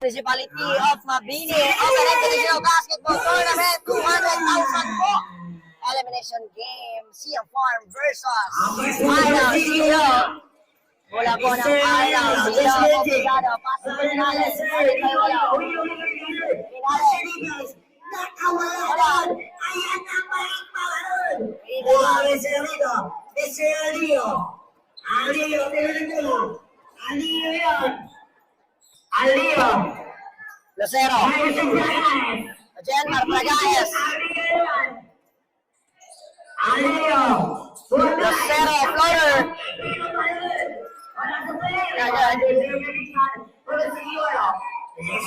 Municipality of Mabini Open International Basketball Tournament 200,000 po. Elimination game, Siam Farm versus Final Zero. Mula po ng Final Zero, Obligado, pasok po Pinales, Pinales. Nakawalan. Ayan ang maikmalan. Alio. Lucero. Jenmar Bragaez. Lucero, floater.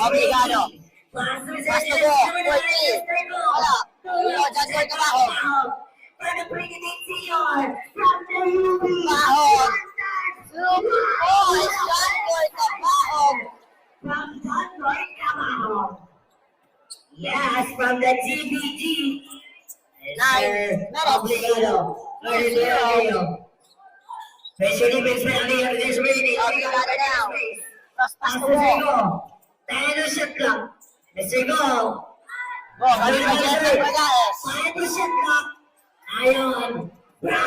Obligado. Pasto po, 14. Wala. Ulo, dyan ko yung Bahog. Bahog. Boys, dyan ko yung Bahog. Yes, from the GBG. 9 minutes. Obligado. Obligado now. Plus Pasto po. Tayo shot clock. Mr. Go. Go, kami pa Jenmar Bragaez. Tayo shot clock. Ayon. Bra.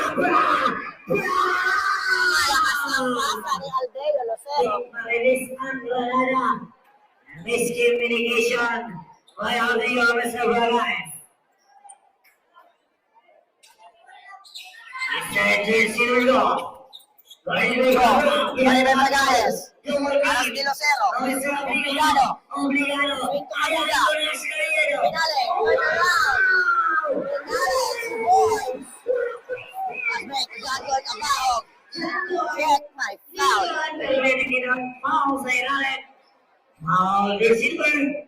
Malakas ng pasa ni Aldedo Lucero. Marilis ang lalala. Miscommunication. By Aldedo Mr. Bragaez. Mr. Silgo. Jenmar Bragaez. Aras de Lucero. Obligado. Pinto Mabuga. Pinales. Boys. Asmek, dyan ko yung Bahog. Check my foul. Foul sa ilalim. Foul de Silver.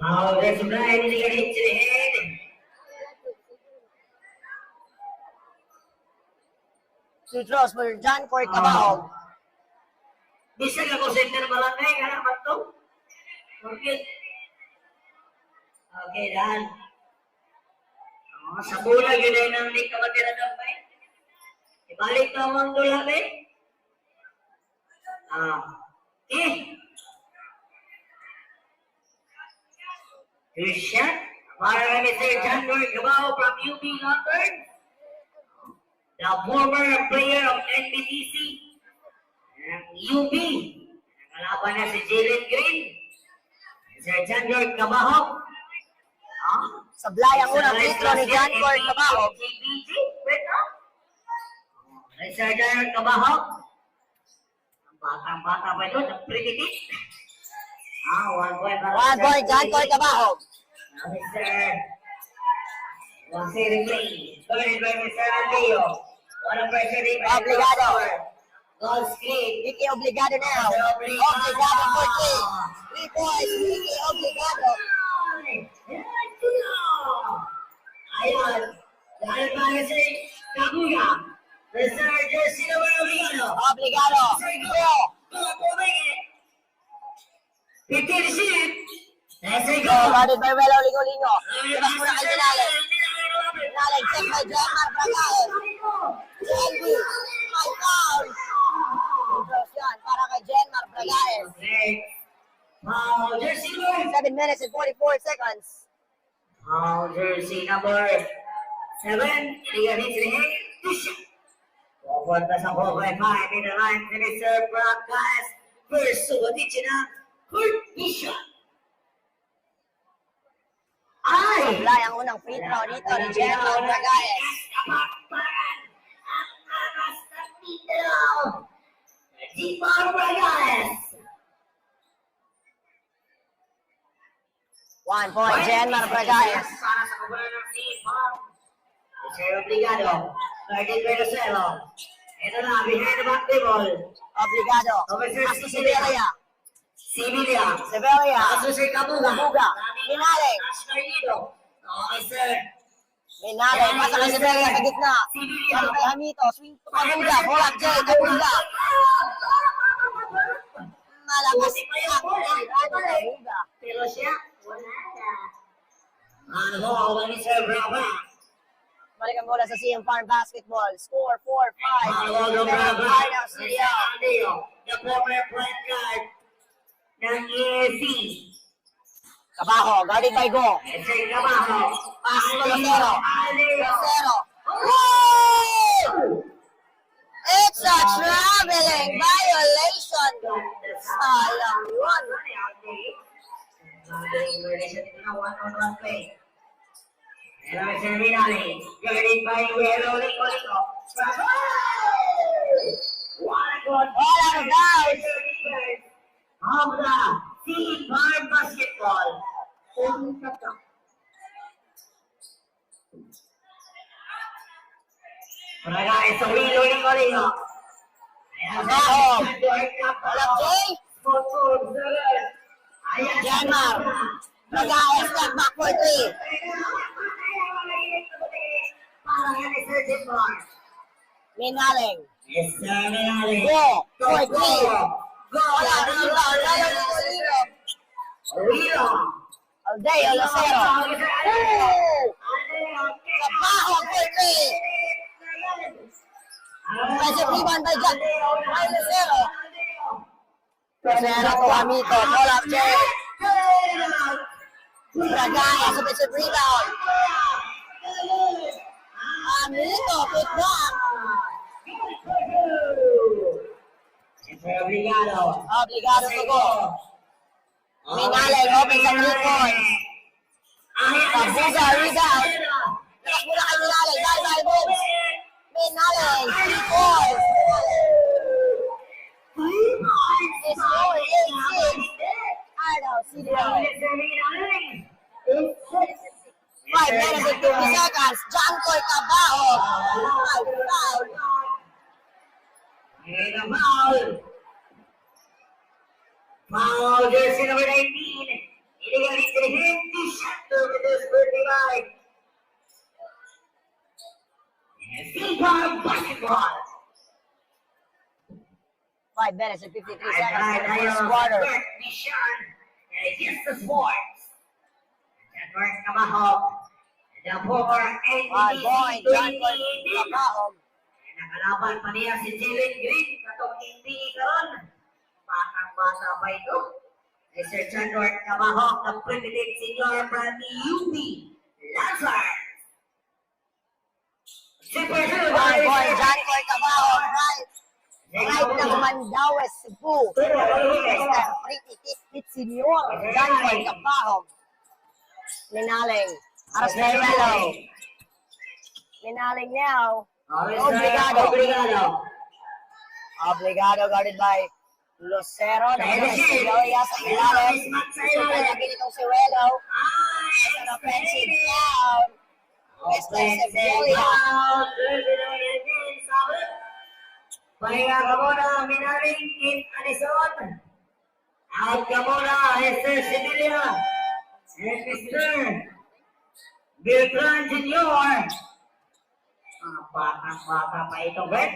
Foul de Silver. Hindi ka hit to the head. Two throws for John Court Bahog. Bisa ka ko center balangay ka naman to? Okay, Dan. Sa bola, yun ay nang di ka magkiragam ba eh? Ibalik na ang dula ba eh? Good shot. Para kami Mr. John Lord Gabao from UP London. The former player of NBTC. UP. Nakalaban na si Jalen Green. Sir John Lord Gabao. Sablay ang unang titlo ni John Court Bahog. JBG. Wait up. Sir John Lord Gabao. Ang batang-bata pa doon. Ang pretty big. 1 point. 1 point, John Court Bahog. One saving play. Third by Mr. Leo. What a pressure. Obligado. Goal screen. Vicky Obligado now. Obligado 14. 3 points, Vicky Obligado. Ayan. Dahil para si Kabuya. Mr. Jersey naman Obligado. Obligado. Zero. Pitirsin. Let's go. Guarded by Welo Ligo-Ligo. Labas muna kay Pinales. Pinales, check by Jenmar Bragaez. JB, my foul. Cross yan para kay Jenmar Bragaez. Jersey number 7 minutes and 44 seconds. jersey number 7. Iliganin sila Tisha. Pupunta sa 4.5 in the line ni Mr. Bragaez. First, subutin siya na Kurt Tisha. Sablay ang unang free throw dito ni Jenmar Bragaez. Ang aras na dito. Jenmar Bragaez. 1 point, Jenmar Bragaez. Para sa kubulan ng Seafarm. Mr. Obligado. Guarded by Roselo. Ito na, behind the back table. Obligado. Pasto Siberia. Sibilia. Siberia. Sir Kabuga. Pinales. Ascarino. Okay, sir. Pinales. Pasa kay Siberia sa gitna. Balik kay Hamito. Swing to Kabuga. Bolak J. Kabuga. Malakas pa yan. Kabuga. Pero siya, wala na. Ano, ni Sir Brava. Balik ang bola sa CM Farm Basketball. Score 4-5. Final Studio. the former point guard ng EAC. Kabaho, guarded by Go. Ese Cabajo. Pass to Lucero. Aleo. Lucero. Woo! It's a traveling violation. Sayang yun. One-on-one play. And it's a Minali. Guarded by Yellow Lico. What a good All out of bounds. of the Sea Farm Basketball. Para sa Willow Lico. Kabaho. Walang Jay. Janmar. Nag-a-step back for 3. Minaling. Yes, sir, Minali. Go. For 3. Go. Wala. Rebound. Lalo Ligo. Willow. Aldeo Lucero. Woo! Kabaho for 3. Offensive rebound by Jack. By Lucero. Lucero to Amito. Pull up Jay. Ragayas, offensive rebound. Amito, put back. Obligado. Obligado to go. Minaling, open sa 3 points. Kabuga, rebound. Lakas mula kay Minaling. Dahil moves. Minaling, 3 points. It's going 8-6. Arno, CDO. 5 minutes and 50 seconds. John Coy Cabaho. Foul. And a foul. Foul, jersey number 19. Illegal entry, shot over this 35. Sea Farm Basketball. 5 minutes and 53 seconds in the first quarter. Mission. Yes, the sports. Edward Cabaho. The former 1 point. John Coy Cabaho. Nakalaban pa niya si Jalen Green. Katong hindi karon. Batang-bata pa ito. Sir Edward Cabaho, the primitive senior from UP. Lazar. Super 1 point. John Coy Cabaho. Right ng Mandaue, Cebu. Mr. Pretty Tit Senior. John Coy Cabaho. Minaling. Aras na Yellow. Minaling now. Obligado. Obligado guarded by Lucero. Nagsigawiya sa ilalim. Lagi nitong si Wello. An offensive down. Extensive Julia. Pahinga ka muna, Minaling in Anison. Out ka muna, Esther Sibilia. And Mr. Beltran Jr. Bata pa ito, Brett.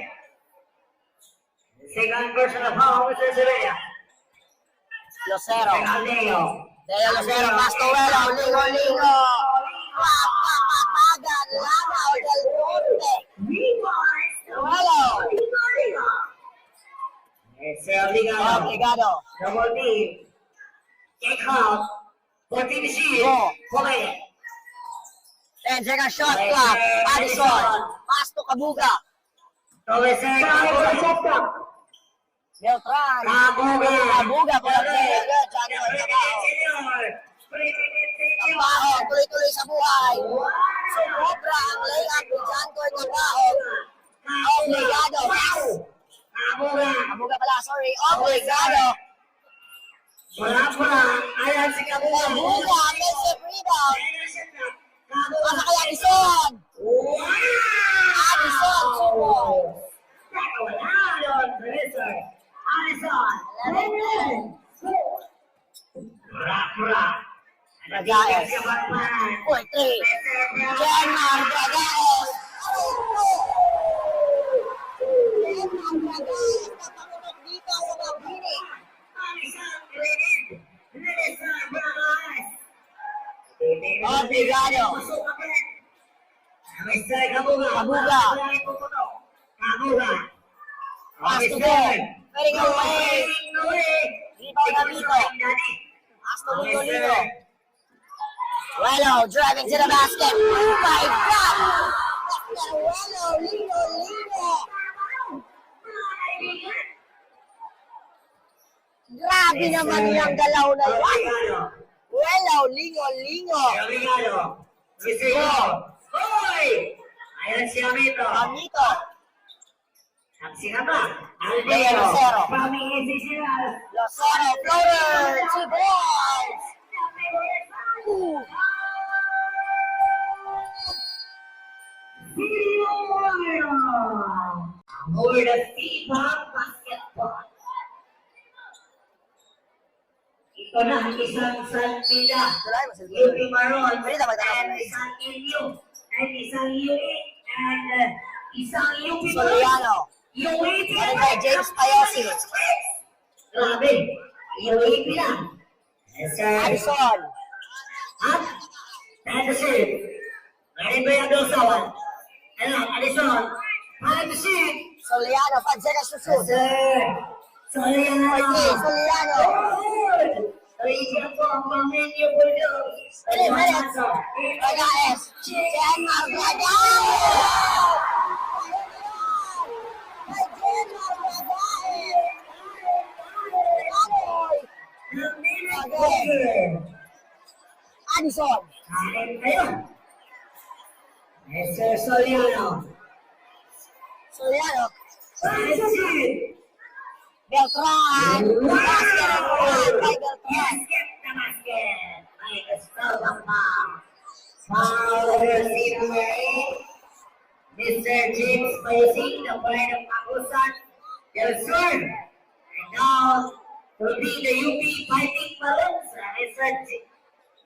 Second person of home, Mr. Sibilia. Lucero. Deo. Deo Lucero. Pastuelo. Ligo. Papagan. Lanao del Monte. Wello. Obligado. Double D. Kick out. 14 shield. Go. Play. 10 second shot clock. Addison. Pass to Kabuga. Beltran. Kabuga. Pull up there. John Coy Cabaho. Cabaho. Tuloy-tuloy sa buhay. Sumobra ang layup ni John Coy Cabaho. Obligado. Kabuga pala. Sorry. Obligado. Ayan si Kabuga. Kabuga. Offensive rebound. Pasa kay Addison. Addison. Sumo. Ragayas. 4-3. Janmar Ragayas. Janmar Ragayas. Napakutok dito sa Mabini. Obligado. Kabuga. Pass to Go. Fading away. Rebound na Mito. Asto Lino. Wello driving to the basket. Oh my God! Wello, Lino. Grabe naman yung galaw na yun. Wello, Lino. Ayan si Amito. Amito. Saksi ka ba? Lucero. Pamingisi sila. Lucero, floater, 2 points. Ooh. Over the FIBA basketball. Ito na ang isang salpida. UP Maroon and isang Ilyo and isang UE and isang UP Soriano. UAP Ano ba, James Payosi? Grabe. UAP lang. Yes, sir. Addison. Up. Anderson. Ready ba yung dosawan? Ano, Addison. Anderson. Soliano, 5 seconds to shoot. Sir. Soliano. Soliano. Region po ang pamenyo po doon. 3 minutes. Ragaes. Denmark Ragaes. Addison. Kain kayo. Mr. Soliano. Soliano. Anderson. Beltran. Basket and one by Beltran. Basket na basket. Ay, gusto lang pa. Foul receiver. Mr. James Payasing, the pride of Agusan del Sur. And now, will be the UP Fighting Balloons. Mr.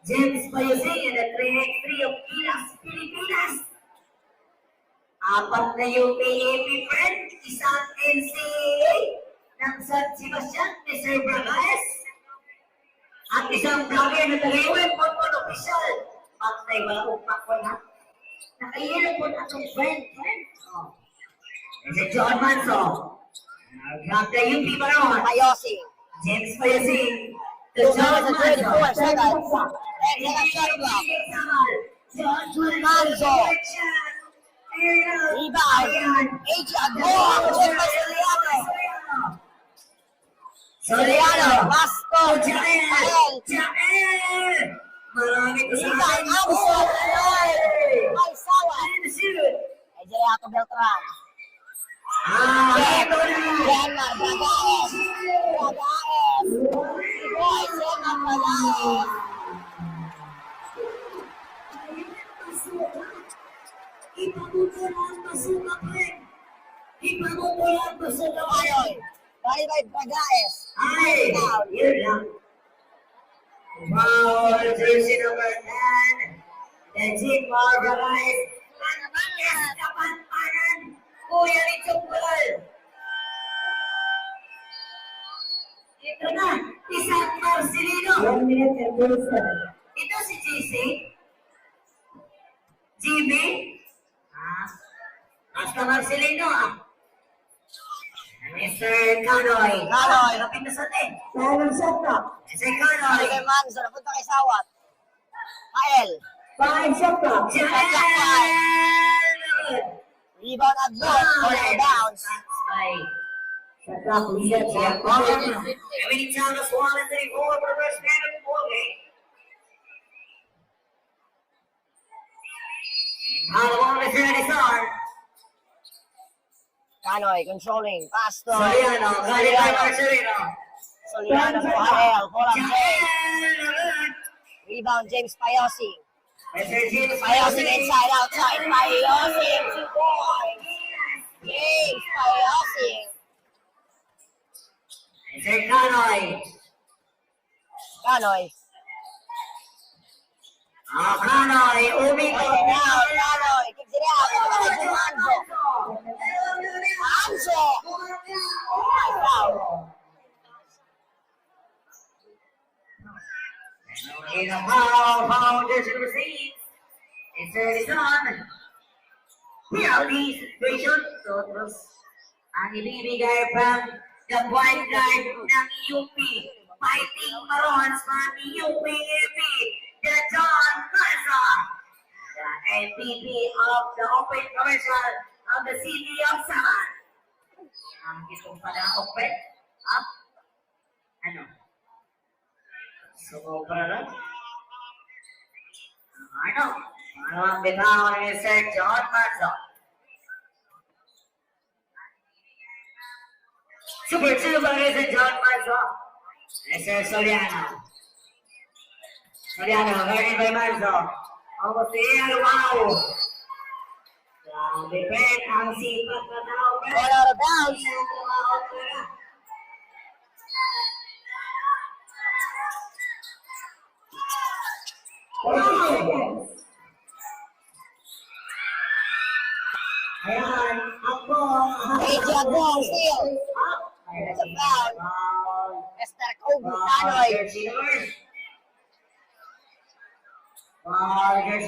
James Payasing and the 3x3 of Pilas, Pilipinas. Apat na UP AP friend, isang NCAA ng San Sebastian, Mr. Bragaes. At isang vlogger na taga-iwan, Pagpon Official. Pagtay, wala kong pakwan ha. Nakahirap po na itong friend. Oh. Si John Manso. Grab the UP Maroon. Payosi. James Payasing. To 2 John minutes and 34 Manso. seconds. 10 seconds shot clock. John Manso. Rebound. AJ Agboa. Check by Soliano. Soliano. Basto. Jael. Marami ko sa Rebound. Amson. Ay, Sawa. Ejeriato Beltran. Ito na. Denmark Ragaes. Boy, Denmark Ragaes. Ipamutulang masuka pa rin. Ipamutulang masuka pa rin. Bye by Ragaes. Ay, yun lang. Wow, jersey number 10. The Jeep Margarais. Ang bigas kapanpanan. Kuya Rito Bulal. Ito na, isang Marcelino. 1 minute and 37. Ito si JC. GB. Basta Marcelino Mr. Canoy. Lapit na sa atin. Parang shot na. Mr. Canoy. Kay Manzo, napunta kay Sawat. Kael. Parang shot na. Rebound at goal. All bounce. Shot na. Kuya siya. Every time the Swan is a goal for the first man of the ball game. How long is it on? Canoy controlling. Pasto. Soliano. Marcelino. Soliano to Harel. Polang James. Rebound James Payosi. Mr. James Payosi inside outside. Payosi. 2 points. James Payosi. Mr. Canoy. Canoy. Canoy. Umiko. Canoy. Kicks it out. Manzo. Manzo. Oh my God. In a foul just received. It's on. Penalty situation. So, ang ibibigay from the point guard ng UP. Fighting Marons from UPAP, the John Garza, the MVP of the Open Commercial of the City of Saman. Ang itong pala open, up, ano? Sumobra lang. Ano? Ano ang bitaw ni Sir John Garza? Super ni Sir John Garza. Sir Soliano. Soliano, guarded by Marzo. Almost there, wow! Defend ang sipat na tao. Ball out of bounds. Ayan, Akbong. AJ Agbong still. It's a foul. Mr. Kobe Tanoy. Jersey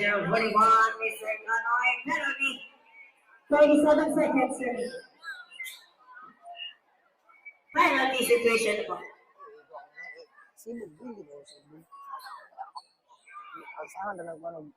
number 41, Mr. Kanoy, penalty. 27 seconds remaining. Penalty situation po. Sino hindi mo sino? Ang saan na nagmanog.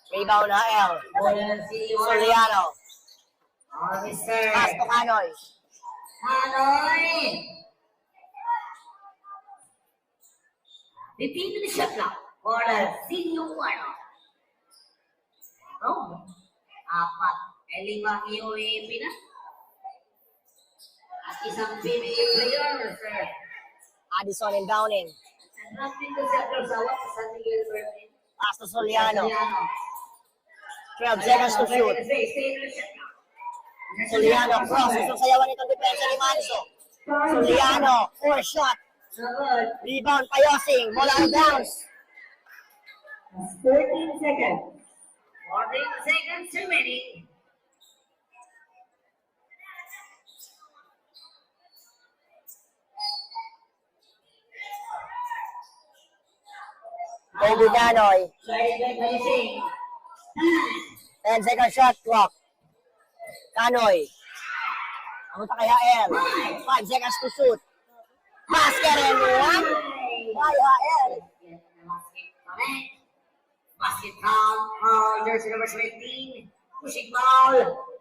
Rebound na L. Soliano. Mr. Pass to Canoy. Kanoy. Dipino ni shot lang. Or senior ano. Oh. Apat. Lima UAP na. At isang PBA player, sir. Addison and Downing. Natin ko siya sa San Miguel Berlin. Pass to Soliano. 12 seconds to shoot. Soliano cross. Gusto sayawan itong depensa ni Manso. Soliano, 4 shot. Rebound pa Yosing. Ball out of bounds. 13 seconds. 14 seconds remaining. Kobe Tanoy. Sorry, Balising. 10 second shot clock. Canoy. Amunta kay Hael. 5 seconds to shoot. Basket and one. By Hael. Basket count, jersey number 17, pushing ball.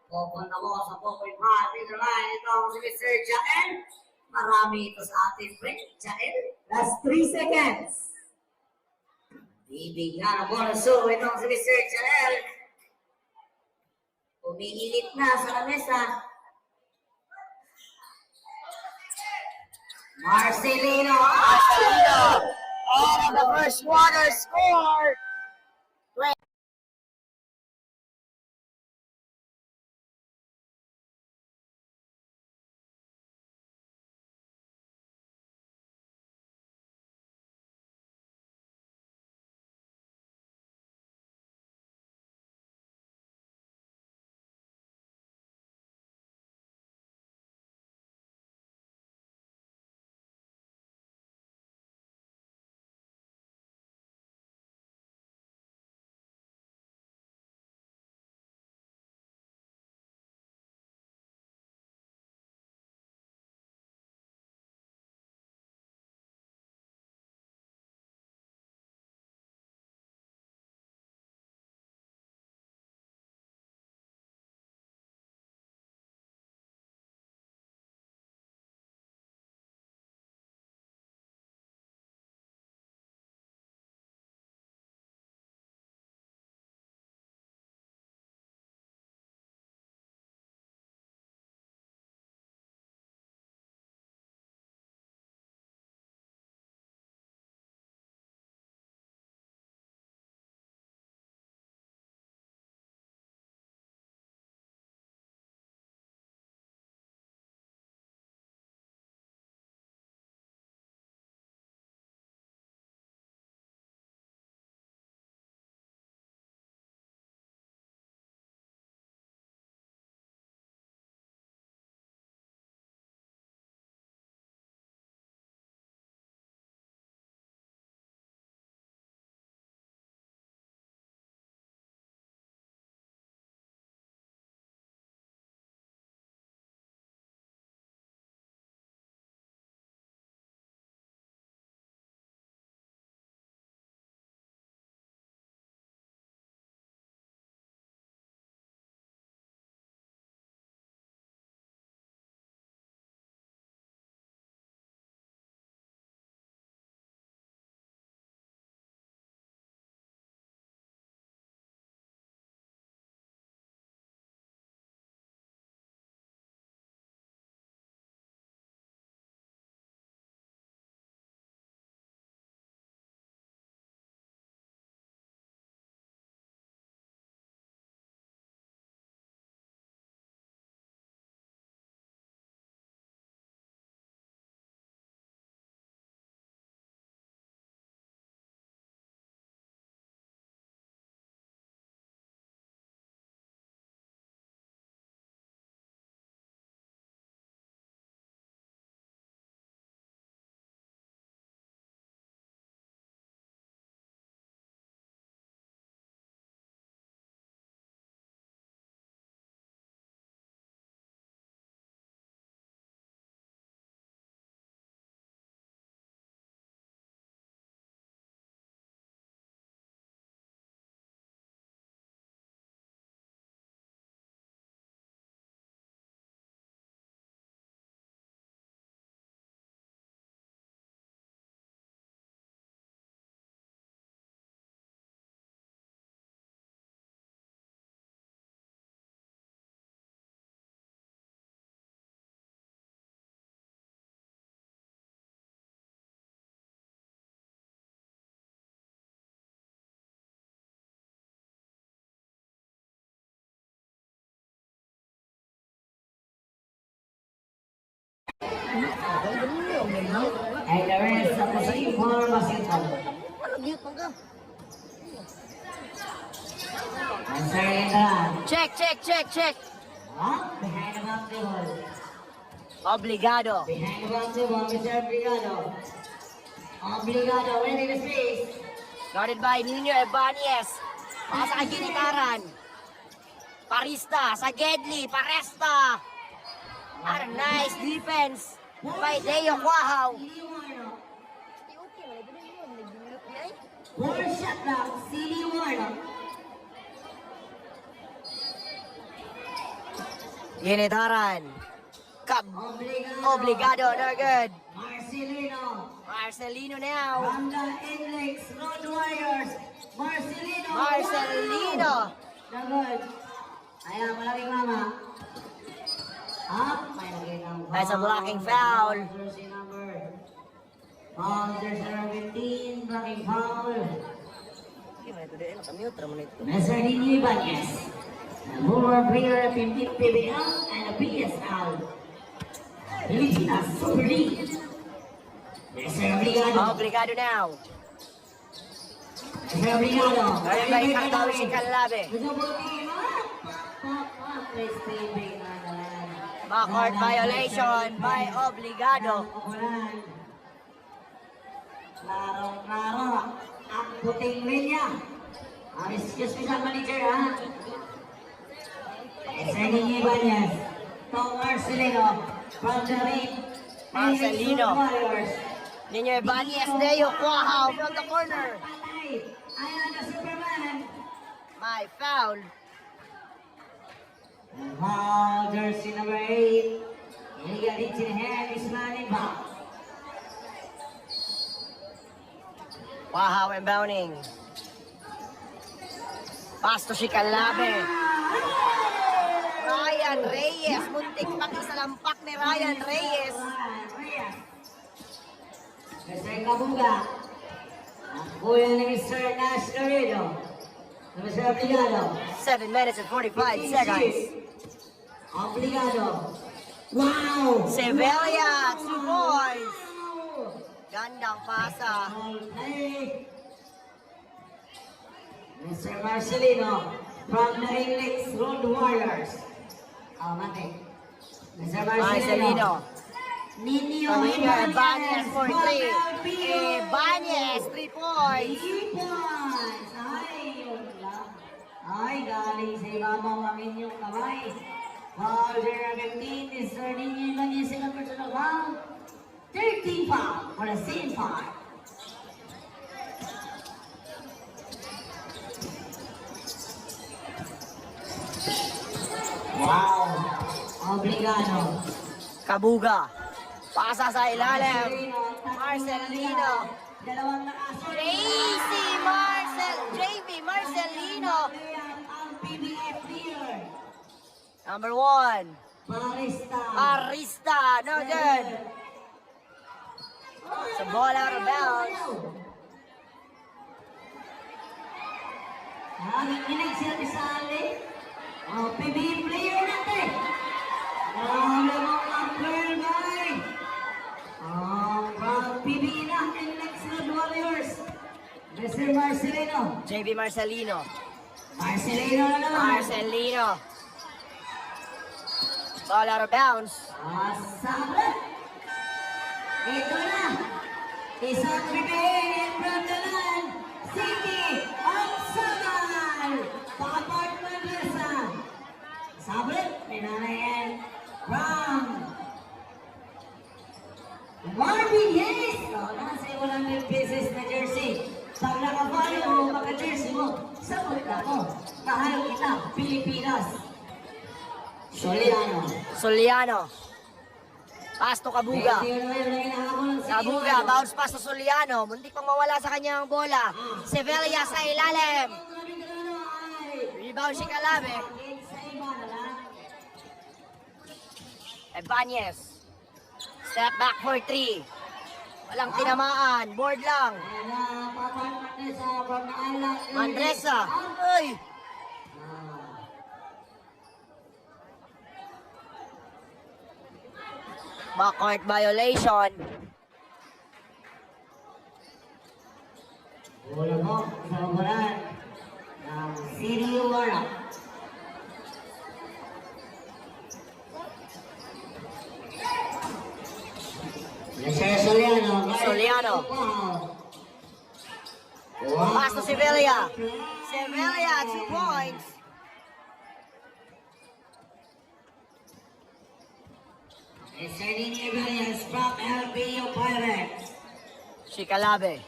Pupunta mo sa 4.5 in the line. Ito ang si Mr. Jael. Marami ito sa ating friend, Jael. Last 3 seconds. Bibigyan ng bonus. So, ito ang si Mr. Jael. Umiinit na sa lamesa. Marcelino. Marcelino. End of the first quarter score. And the rest of the team for basketball. Answer in the run. Check, check, check, check. Behind the basketball. Obligado. Behind the basketball, Mr. Obligado. Obligado, winning the space. Guarded by Nino Ibanez. Pasa kay Ginikaran. Parista sa Gedli. Paresta. What a nice defense by Deo Quahaw. Four shot lang, Silly Warnock. Ginitaran. Obligado. No good. Marcelino. Marcelino now. From the Inlex Road Warriors. Marcelino. Marcelino. No good. Ayan, malaking mama. Up. May nakitang foul. That's a blocking foul. Jersey number. Foul, jersey number 15. Blocking foul. Mr. Nino Ibanez. The former player of 15 PBL and a PSL. Pilipinas Super League. Mr. Obligado. Obligado now. Mr. Obligado. Guarded by Cartago si Calabe. Backward violation by Obligado. Klaro. Ang puting linya. Excuse me sa manager ha. Mr. Nino Ibanez. Tom Marcelino. From the ring. Marcelino. Warriors. Nino Ibanez, Deo Quahaw from the corner. Ayan na Superman. My foul. Foul, jersey number 8. Iliga reach in hand is running back. Quahaw inbounding. Pass to si Calabe. Ryan Reyes. Muntik pang isalampak ni Ryan Reyes. Mr. Kabuga. Ang kuya ni Mr. Nash Garrido. Mr. Obligado. 7 minutes and 45 seconds. Obligado. Wow! Sevilla, 2 points. Gandang pasa. Okay. Mr. Marcelino from the Inlex Road Warriors. Mate. Mr. Marcelino. Nino Nino Ibanez for 3. Ibanez, 3 points. 3 points. Ay, yun lang. Ay, galing sa ibabaw ang inyong kamay. Foul, General 15 is turning in on yung second personal foul. 13 foul for the same foul. Wow! Obligado. Kabuga. Pasa sa ilalim. Marcelino. Dalawang nakaso. JB Marcelino. Ang PBA player. Number 1. Parista. Arista. No good. It's a ball out of bounds. Nakikinig siya ni Sally. PBA player natin. Ang player guy. From PBA na, Inlex Road Warriors. Mr. Marcelino. JB Marcelino. Marcelino na naman. Marcelino. Ball out of bounds. Sabat. Ito na. Isang bibig from the land. City of Sagal. Papart Madrasa. Sabat. Pinanayan from Marvin Hayes. Nasa 100 pieces na jersey. Pag nakabali o maka-jersey mo, sabot ako. Kahalo kita, Pilipinas. Soliano. Pass to Kabuga. Kabuga, bounce pass to Soliano. Muntik pang mawala sa kanya ang bola. Sevilla sa ilalim. Rebound si Calabe. Ibanez. Step back for 3. Walang tinamaan. Board lang. Mandresa. Uy! Backcourt violation. Bola mo sa kabulan ng City Warlock. Nasir Soliano. Soliano. Wow. Pass to Sevilla. Sevilla, 2 points. Sardini Villas from LBU Pirates. Shikalabe.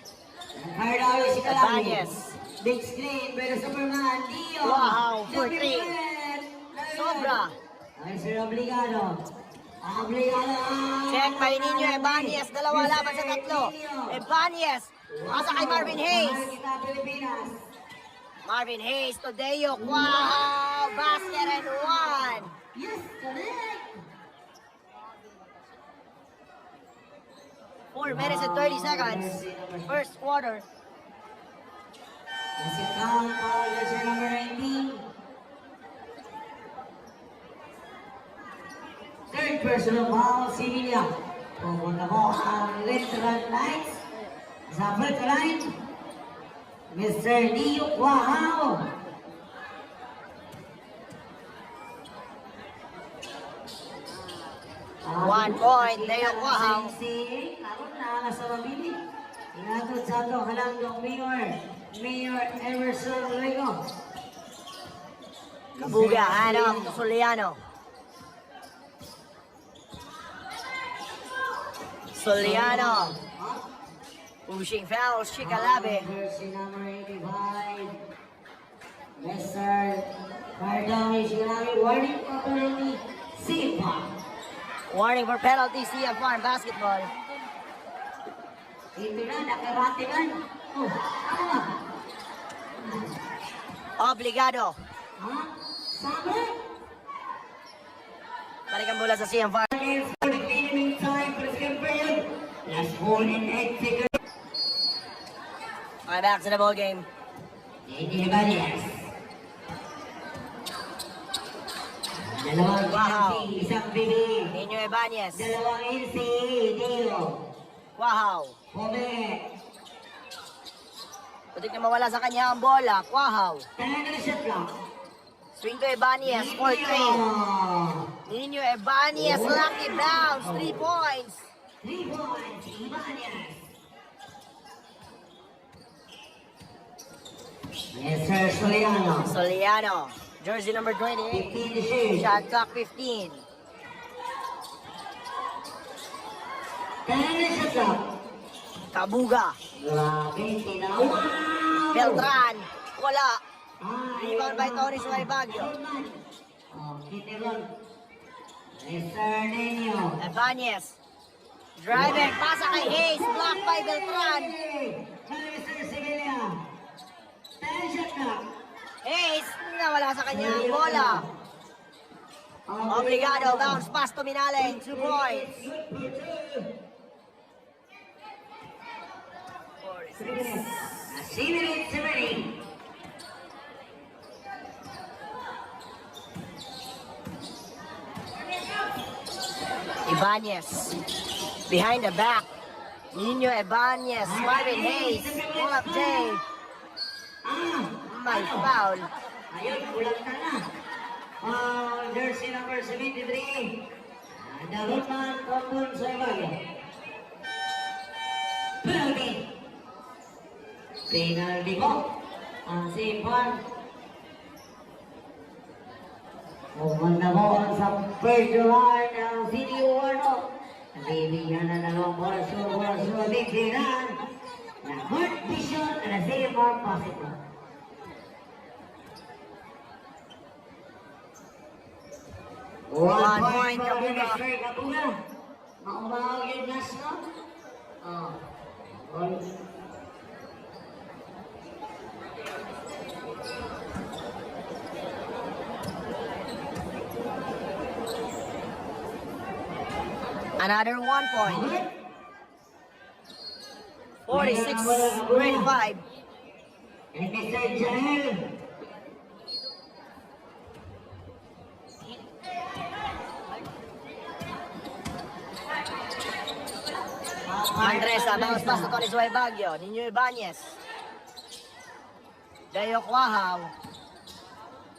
Cardawi si Calabi. Ibanez. Big screen, pero Superman, Dio. Wow, 4-3. Sobra. Ay, Sir Obligado. Obligado. Check by Nino Ibanez. Dalawa laban sa tatlo. Ibanez. Pasa kay Marvin Hayes. Kita Pilipinas. Marvin Hayes to Deyok. Wow! Basket and 1. Yes, correct. 4 minutes and 30 seconds. First quarter. Kasi count foul jersey number 19. Third personal foul, Sevilla. Pupunta mo ang Veteran Knights. Sa first line, Mr. Dio Quahao. One point, Dio Quahao. Karon na sa mabili. Inatod sa ato halandong Mayor Emerson Rego. Kabuga, Adam Soliano. Soliano. Pushing foul, Shikalabe. Jersey number 85. Mr. Cardawi Shikalabe. Warning opportunity. Sipa. Warning for penalty, CF Farm Basketball. Ito na, nakabati man. Oh, ano? Obligado. Ha? Sabi? Balikan bola sa CF Farm. For the remaining time for the second period. Last 4 and 8 seconds. Okay, back to the ball game. Hindi ba yes? Dalawang Wow. NC, isang bibi. Nino Ibanez. Dalawang NC, Dio. Wow. Pome. Putik na mawala sa kanya ang bola. Wow. Talaga na shot lang. Swing to Ibanez, 4-3. Nino Ibanez, lucky bounce, 3 points. 3 points, Ibanez. Yes, sir, Soliano. Soliano. Jersey number 20. 15 to shoot. Shot clock 15. Talaga na shot lang. Kabuga. Grabe, tinawa. Beltran. Wala. Ah, Rebound by Torres Baguio. Oh, Kitiron. Mr. Nino. Ibanez. Driving. Pasa kay Hayes. Blocked by Beltran. Mr. Sevilla. Talaga shot lang. Hayes. Nawala sa kanya ang bola. Obligado. Bounce pass to Minalen. 2 points. 7-8. Ibanez. Behind the back. Nino Ibanez. Marvin Hayes. Pull up Jay. May foul. Ayun, kulang ka na. Jersey number 73. Daruman Kondon sa Ibaguio. Penalty. Penalty mo. Ang simpan. Umanda mo sa first line ng City Warlock. Bibigyan na dalawang bola. Bigyan na court vision and a save for possible. One point, Kabuga. Kabuga. Maumahal yung gas, no? Oh. Another 1 point. 46-25. And Mr. Jael. Mandresa, bounce pass to Tony Suay Baguio. Nino Ibanez. Deo Quahaw.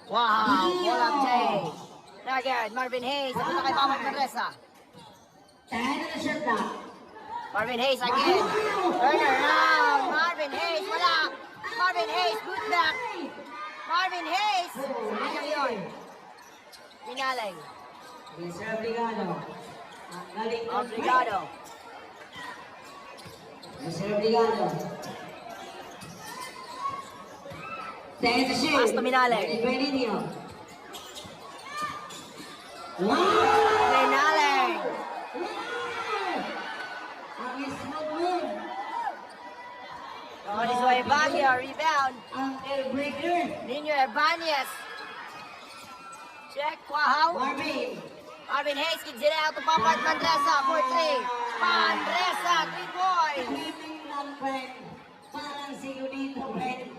Quahaw, walang Jay. Again, Marvin Hayes. Punta kay Pamag Mandresa. Tayo na shot na. Marvin Hayes again. Turner round. Marvin Hayes, wala. Marvin Hayes, good back. Marvin Hayes. Sayang yun. Minaling. Mr. Obligado. Ang galing ng Obligado. Mr. Obligado. Tayo sa shoot. Pass to Minaling. Pwede niyo. Wow! Minaling. Ang smooth move. Tony Suay Baguio, rebound. Ang airbreaker. Nino Ibanez. Check, Quahaw. Marvin. Marvin Hayes kicks it out to Papa at Mandresa for 3. Mandresa, 3 points. Timing lang, friend. Parang siyo dito, friend.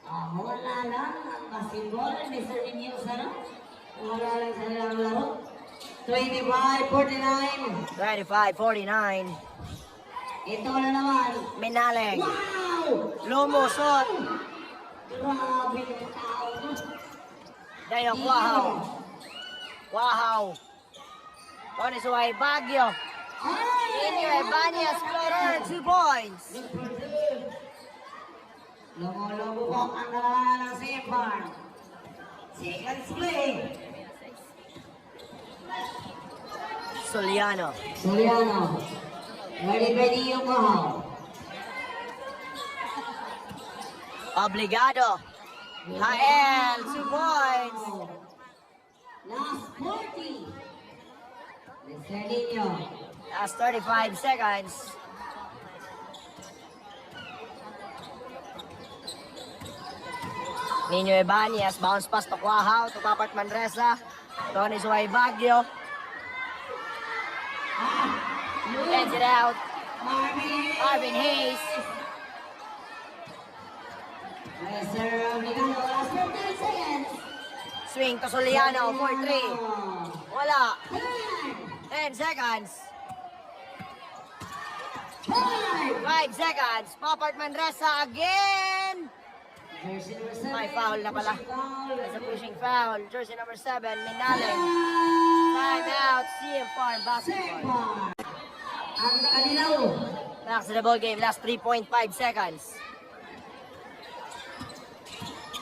Wala lang ang basketball. Mr. Ineos, ano? Wala lang sa nilang laro. 25-49. 25-49. Ito na naman. Minaling. Wow! Lumusot. Grabe ng tao. Dayo Quahaw. Quahaw. Tony Suay Baguio. Nino Ibanez, floater, 2 points. Lumulubok ang dalawa ng Sempar. Seconds play. Soliano. Soliano. Ready yung Quahaw. Obligado. Hael, 2 points. Last 40. Mr. Nino. Last 35 seconds. Nino Ibanez, bounce pass to Quahaw, to Papa at Mandresa. Tony Suay Baguio. Heads it out. Marvin Hayes. Mr. Obligado. Last 15 seconds. Swing to Soliano for 3. Wala. 10 seconds. 5 seconds. Papa at Mandresa again. May foul na pala. There's a pushing foul. Jersey number 7, Minaling. Time out. CM Farm Basketball. Ang nakalilaw. Back to the ball game. Last 3.5 seconds.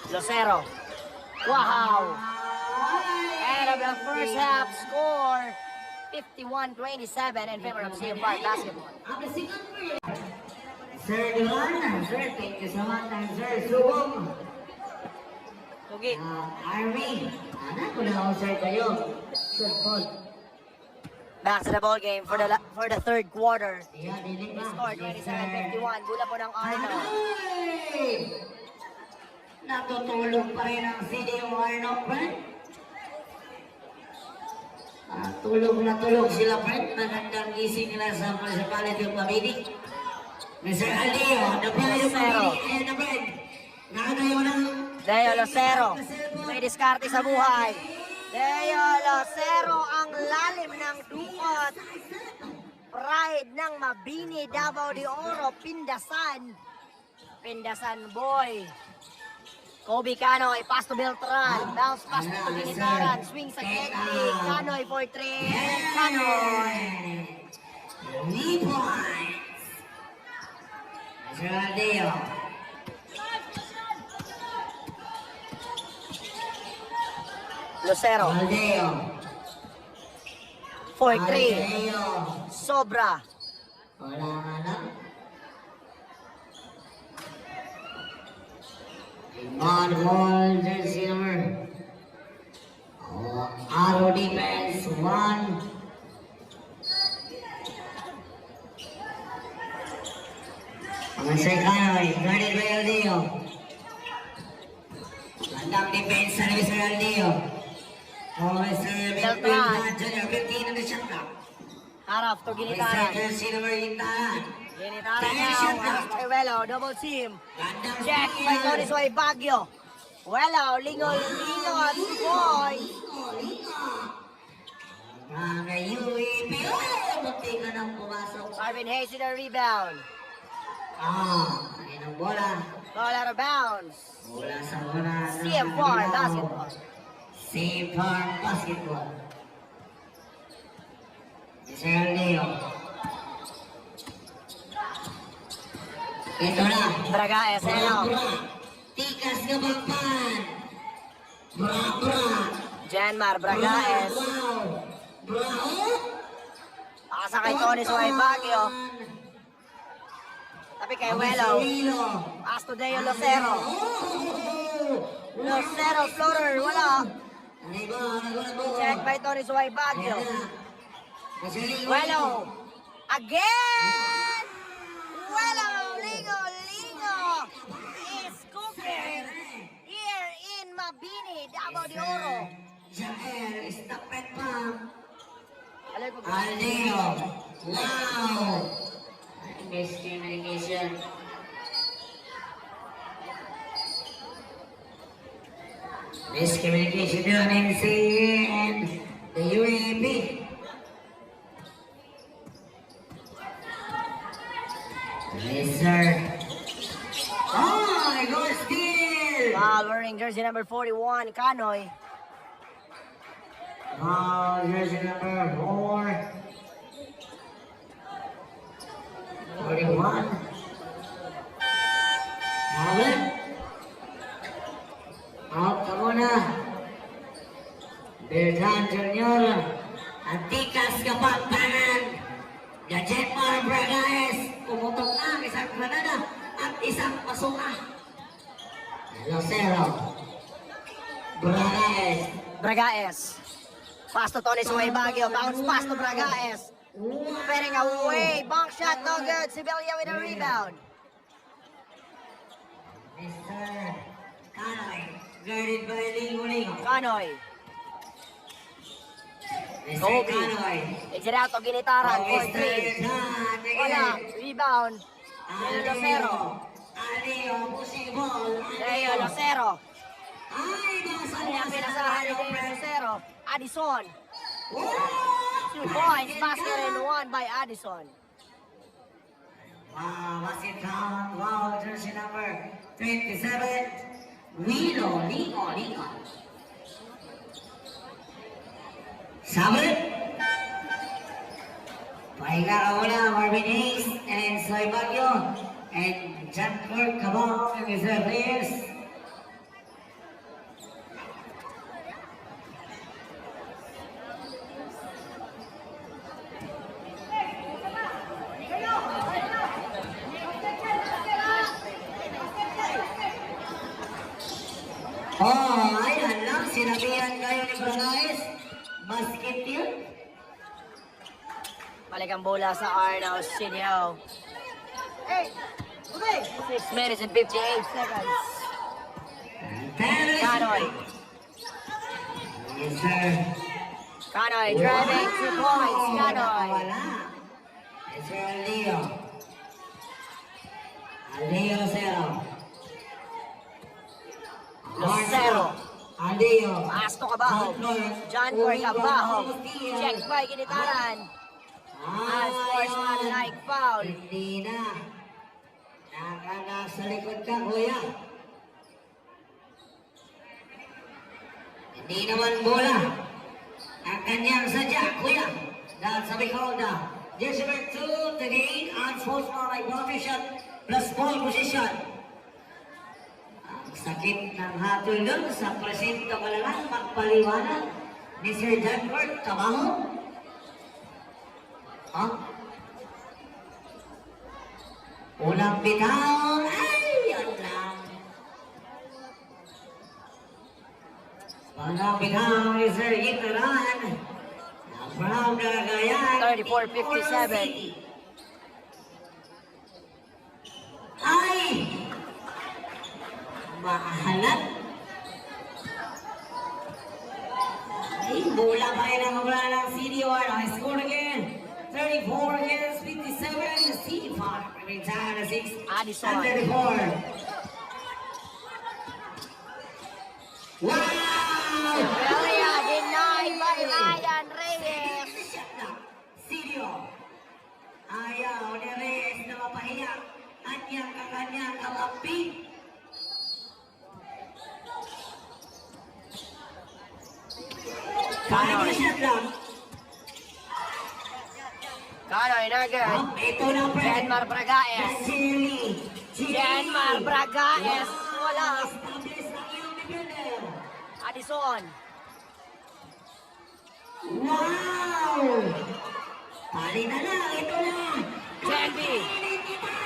Lucero. Wow. End of the first half score. 51-27 in favor of CM Park Basketball. Ang second period. Sir Duran, sir, thank you so much, sir. Subong. Tugi. Army. Anak ko na ako, sir, kayo. Sir Paul. Back to the ball game for the third quarter. Yeah, dinig ba? Score 27-51. Gula po ng Arno. Ay! Natutulog pa rin ang CD yung Arno, friend. Tulog na tulog sila, friend. Magandang gising nila sa municipality of Mabini. Mr. Aldeo, the player of Mabini and the friend. Nakatayo ng... Deo Lucero. May diskarte sa buhay. Deo Lucero ang lalim ng dukot. Pride ng Mabini, Davao de Oro, Pindasan. Pindasan boy. Kobe Canoy, pass to Beltran. Bounce pass to Ginitaran. Swing sa Kekli. Canoy for 3. Canoy. 3 points. Mr. Aldeo. Lucero Aldeo. for 3. Aldeo. Sobra. Wala nga lang. On ball, jersey number. Arrow defense, 1. Ang Canoy, guarded by Aldeo. Landang defense sa Mr. Aldeo. Mr. Beltran. Junior, 15 on the shot clock. Harap to Mr. Ginitaran. Jersey number 8. Ginitaran now. Well, double team. Check by Tony Suay Baguio. Well, lingol, boy. Mga UAP. Munti ka nang pumasok. Marvin Hayes with a rebound. Ayun ang bola. Ball out of bounds. Bola sa bola. CM Farm basketball. CM Farm basketball. Mr. Leo. Ito na. Bragaes, ano? Tikas ka bagpan. Bra. Janmar Bragaes. Bravo. Pakasa kay Tony Suway Baguio. Tapi kay Welo. Pass to Deo Lucero. Lucero floater, wala. Check by Tony Suway Baguio. Welo. Again! Welo, Lingo is cooking here in Mabini, Davao de Oro. Jair, stop it, ma'am. Alay po. Aldeo. Wow. Miscommunication. Miscommunication doon in the UAP. Yes, sir. Oh, go steal. Foul wearing jersey number 41, Kanoy. Jersey number 41. Howard. Out ka muna. Bertan Junior. Antikas kapagpanan. Gajetmar Bragaes. Pumutok na ang isang granada at isang pasuka. Lucero. Bragaes. Bragaes. Pass to Tony Suway Baguio. Bounce pass to Bragaes. Fading away. Bonk shot, no good. Sibilia with a rebound. Mr. Kanoy. Guarded by Lingo. Kanoy. Mr. Kobe. Kanoy. Takes it out to Ginitaran. Oh, 4-3. Wala. Rebound. Deo Lucero. Aleo, pushing ball. Deo Lucero. Ay, nasa Ano yung pinasahan ni Deo Lucero? Addison. Wow! 2 points. Basket and won by Addison. Wow, basket count. Wow, jersey number 27. Lingo. Sabit. Pahinga ka muna, Marvin Hayes and Soy Baguio and John Clark Cabal and Mr. Reyes. Oh, ayan lang, sinabihan kayo ni Bragaes. Basket yun. Balik ang bola sa Arnau Sinio. Hey! Okay! 6 minutes and 58 seconds. Kanoy. Yes, sir. Kanoy driving 2 points. Kanoy. Wala. Yes, sir, Leo. Leo Lucero. Lucero. Leo. Pass to Cabaho. John Corey Cabaho. Check by Ginitaran. Unsportsmanlike foul. Hindi na. Nasa likod ka, kuya. Hindi naman bola. Ang kanyang sadya, kuya. Dahil sa Bicolda. Jersey number 2, to gain unsportsmanlike boundary shot plus ball position. Ang sakit ng hatol doon sa presinto ka lang magpaliwanag ni Sir Danford Cabaho. Unang bitaw, ay, yan lang. Unang bitaw ni Sir Itaran. From Cagayan. 34-57. Ay! Mahalat. Ay, bola pa rin ang mula ng CDR. I scored again. 34 against 57. C5. Return na 6. Addison. And 34. Wow! Sibilia denied by Ryan Reyes. CDR. Final shot lang. Kanoy na good. Ito na, pre. Jenmar Bragaes. Jerry. Jenmar Bragaes. Wala. Establish ang iyong defender. Addison. Wow! Pali na lang, ito na. Jenby.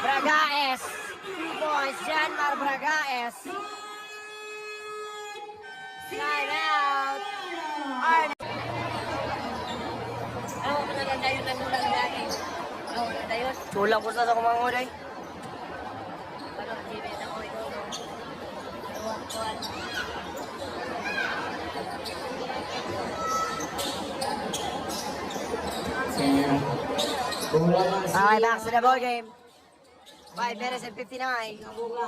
Bragaes. 2 points. Jenmar Bragaes. Time out. Arne. Oh, maganda yun lang mula lagi. Oh, maganda yun. Sulang ko sa kumanguday. Ano, Jimmy, ako ito. Tuwan. Okay, back to the ball game. 5 minutes and 59. Kabuga.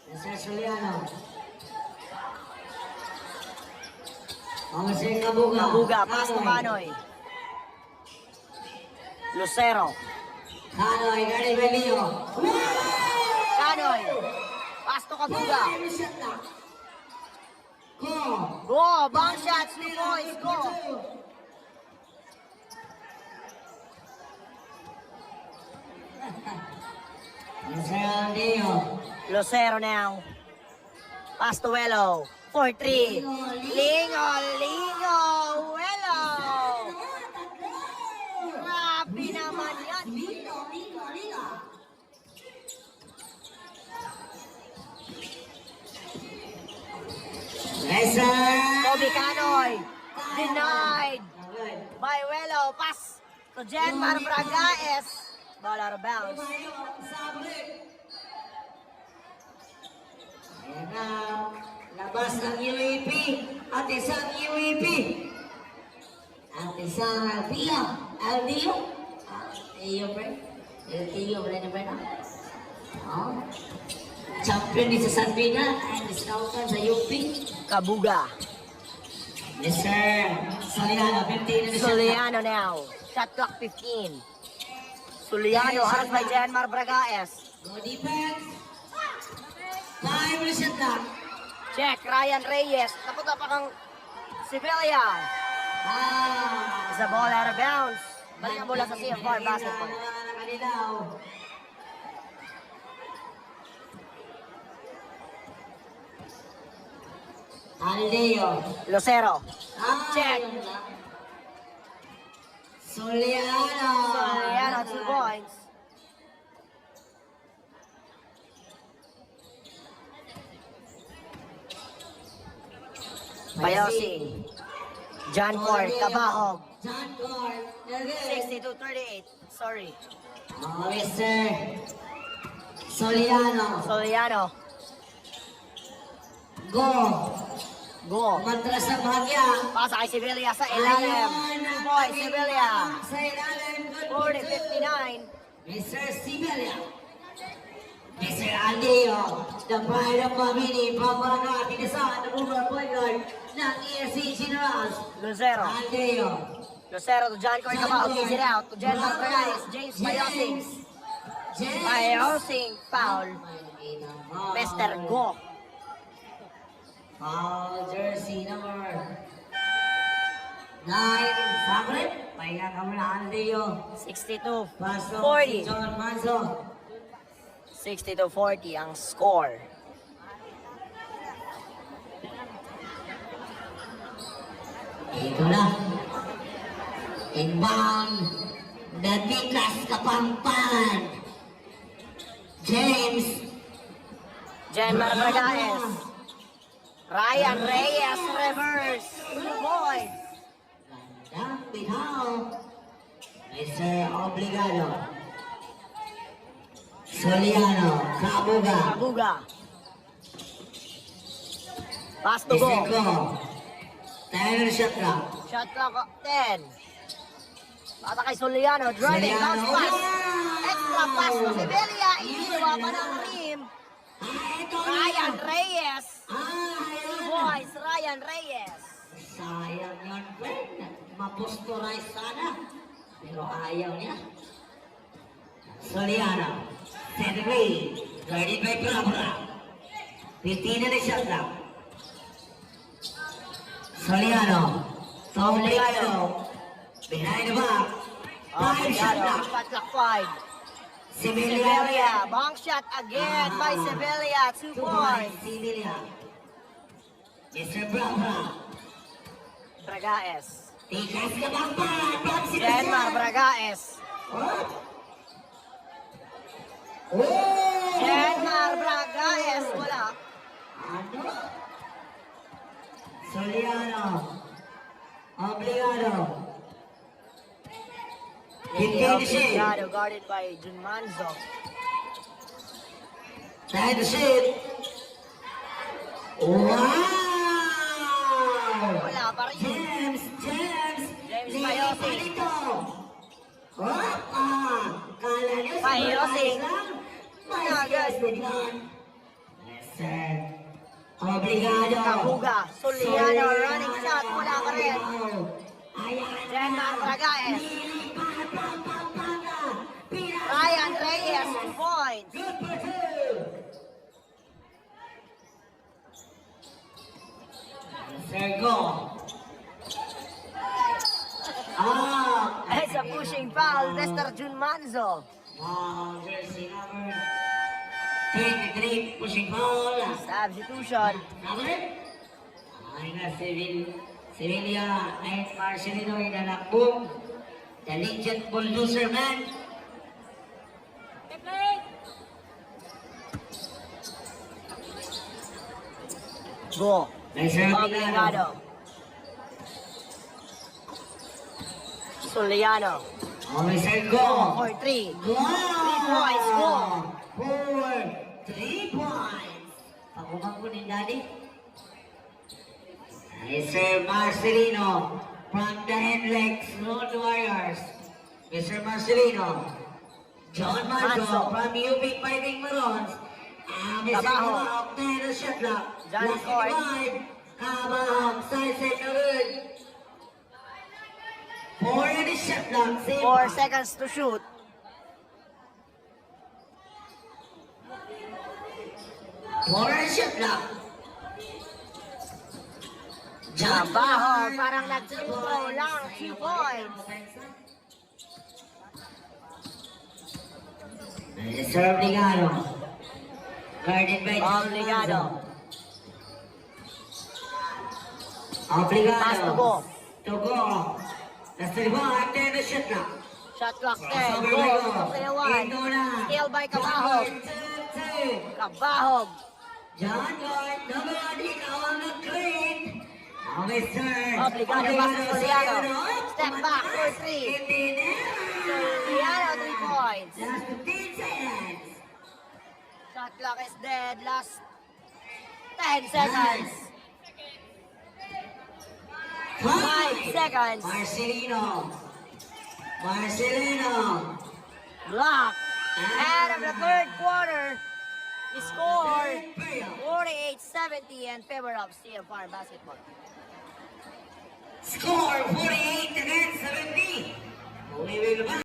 Mr. Soliano. Mr. Kabuga. Kabuga, pass to Kanoy. Lucero. Kanoy, Gary Belio. Kanoy. Pass to Kabuga. Go. Go, bounce shots, 2 points, go. Mr. Aldeo. Lucero now. Pass to Welo. 4-3. Lingo, Welo. Grabe naman yan. Liga. Yes, sir. Kobe Kanoy. Denied by Welo. Pass to Jenmar Bragaes. Ball out of bounds. Ayan na. Labas ng UAP. At isang UAP. At isang Aldio. Aldio, pre. Aldio, wala na, pre, na. Oh. Champion ni sa San Miguel and scoutan sa UP. Kabuga. Mr. Soliano, 15 na siya. Soliano now. Shot clock 15. Soliano harassed by Jenmar Bragaes. Go defense. 5 na shot na. Check, Ryan Reyes. Napunta pa kang Sibelia. Is the ball out of bounds. Balik ang bola sa CFR basketball. Aldeo. Lucero. Check. Soliano. Soliano, 2 points. Bayosing. John Ford, Cabahog. John Ford. 62-38. Sorry. Oh, Mr. Soliano. Soliano. Go. Go. Matras sa bahagya. Pasa kay Sibelia sa ilalim. 2 points, Sibelia. Sa ilalim. 40-59. Mr. Sibelia. Mr. Aldeo. The pride of Mabini. Pambarangay. Pinasahan ng Uber Point Guard ng ESC Generals. Lucero. Aldeo. Lucero to John Ford, Cabahog. Easy it out to Jenmar Bragaes. James Bayosing. Bayosing, foul. Mr. Go. Foul jersey number 9. Sabret. Pahinga ka muna, Aldeo. 62-40. Pasok si John Manzo. 60-40 ang score. Ito na. Inbound. Nagbikas Kapampan. James. Jenmar Bragaes. Ryan Reyes, reverse. 2 points. Gandang bitaw. Mr. Obligado. Soliano. Kabuga. Kabuga. Pass to go. Mr. Go. Tyler shot clock. Shot clock 10. Bata kay Soliano, driving, bounce pass. Extra pass to Sibelia. Iniwa pa ng rim. Ryan Reyes. 2 points, Ryan Reyes. Sayang yun, friend. Maposturize sana. Pero ayaw niya. Soliano. 10-3. Guarded by Plabra. 15 na shot clock. Soliano. Obligado. Behind the back. Five shot Obligado. clock. Shot clock 5. Sevilla. Sevilla. Bong shot again by Sevilla. 2 2 points. points. Sevilla. Mr. Brava. Bragaes. Tikas ka bang pa? Denmar Bragaes. Oh! Denmar Bragaes. Wala. Ano? Soliano. Obligado. Obligado. Guarded by Junmanzo. Try the shoot. Wow! Wala pa rin. James! James Lipat Payosi. pa dito. Kala niyo sa Payosi. babae lang? May Agad. skills din yan. Yes, sir. Obligado. Kabuga. Soliano. Running shot. Wala pa rin. Ayan. Denmar Bragaes. Ryan Reyes. 2 points. Good for two. Sergo. It's a pushing foul. Mr. Junmanzo. Wow, jersey number 23, pushing ball. Substitution. Number? Ay na, Sevilla, and Marcelino in the nakboom. The legend bulldozer man. Go. Obligado. Obligado. Soliano. Okay, Sergo. 4-3. Go! 3 points, go. 3 points. Pagkumang ko ni Daddy. Mr. Marcelino from the Henlex Road Warriors. Mr. Marcelino. John Marco Manso. from UP Fighting Marons. Mr. Cabaho. Kabahog, Taylor Shetlock. Johnny Last Ford. 55. Kabahog, side no good. 4 in the Shetlock. 4 seconds to shoot. Shetlock. Trabaho. Parang nag-throw lang. 2 points. Mr. Obligado. Guarded by Obligado. Obligado. Pass to go. To go. That's the ball after the shot clock. Shot clock 10. Over Go. we go. 2-1. Ito na. Steal by Cabahog. 2-2. Kabahog. John Gord, number 1, ikaw ang nag-create. Mr. Obligado passes Soliano. Step back, 4-3. Soliano, 3 points. Last 15 seconds. Shot clock is dead. Last 10 seconds. 5 seconds. Marcelino. Block. End of the third quarter. The score 48-70 in favor of CF Farm Basketball. Score 48 against 70. We will back.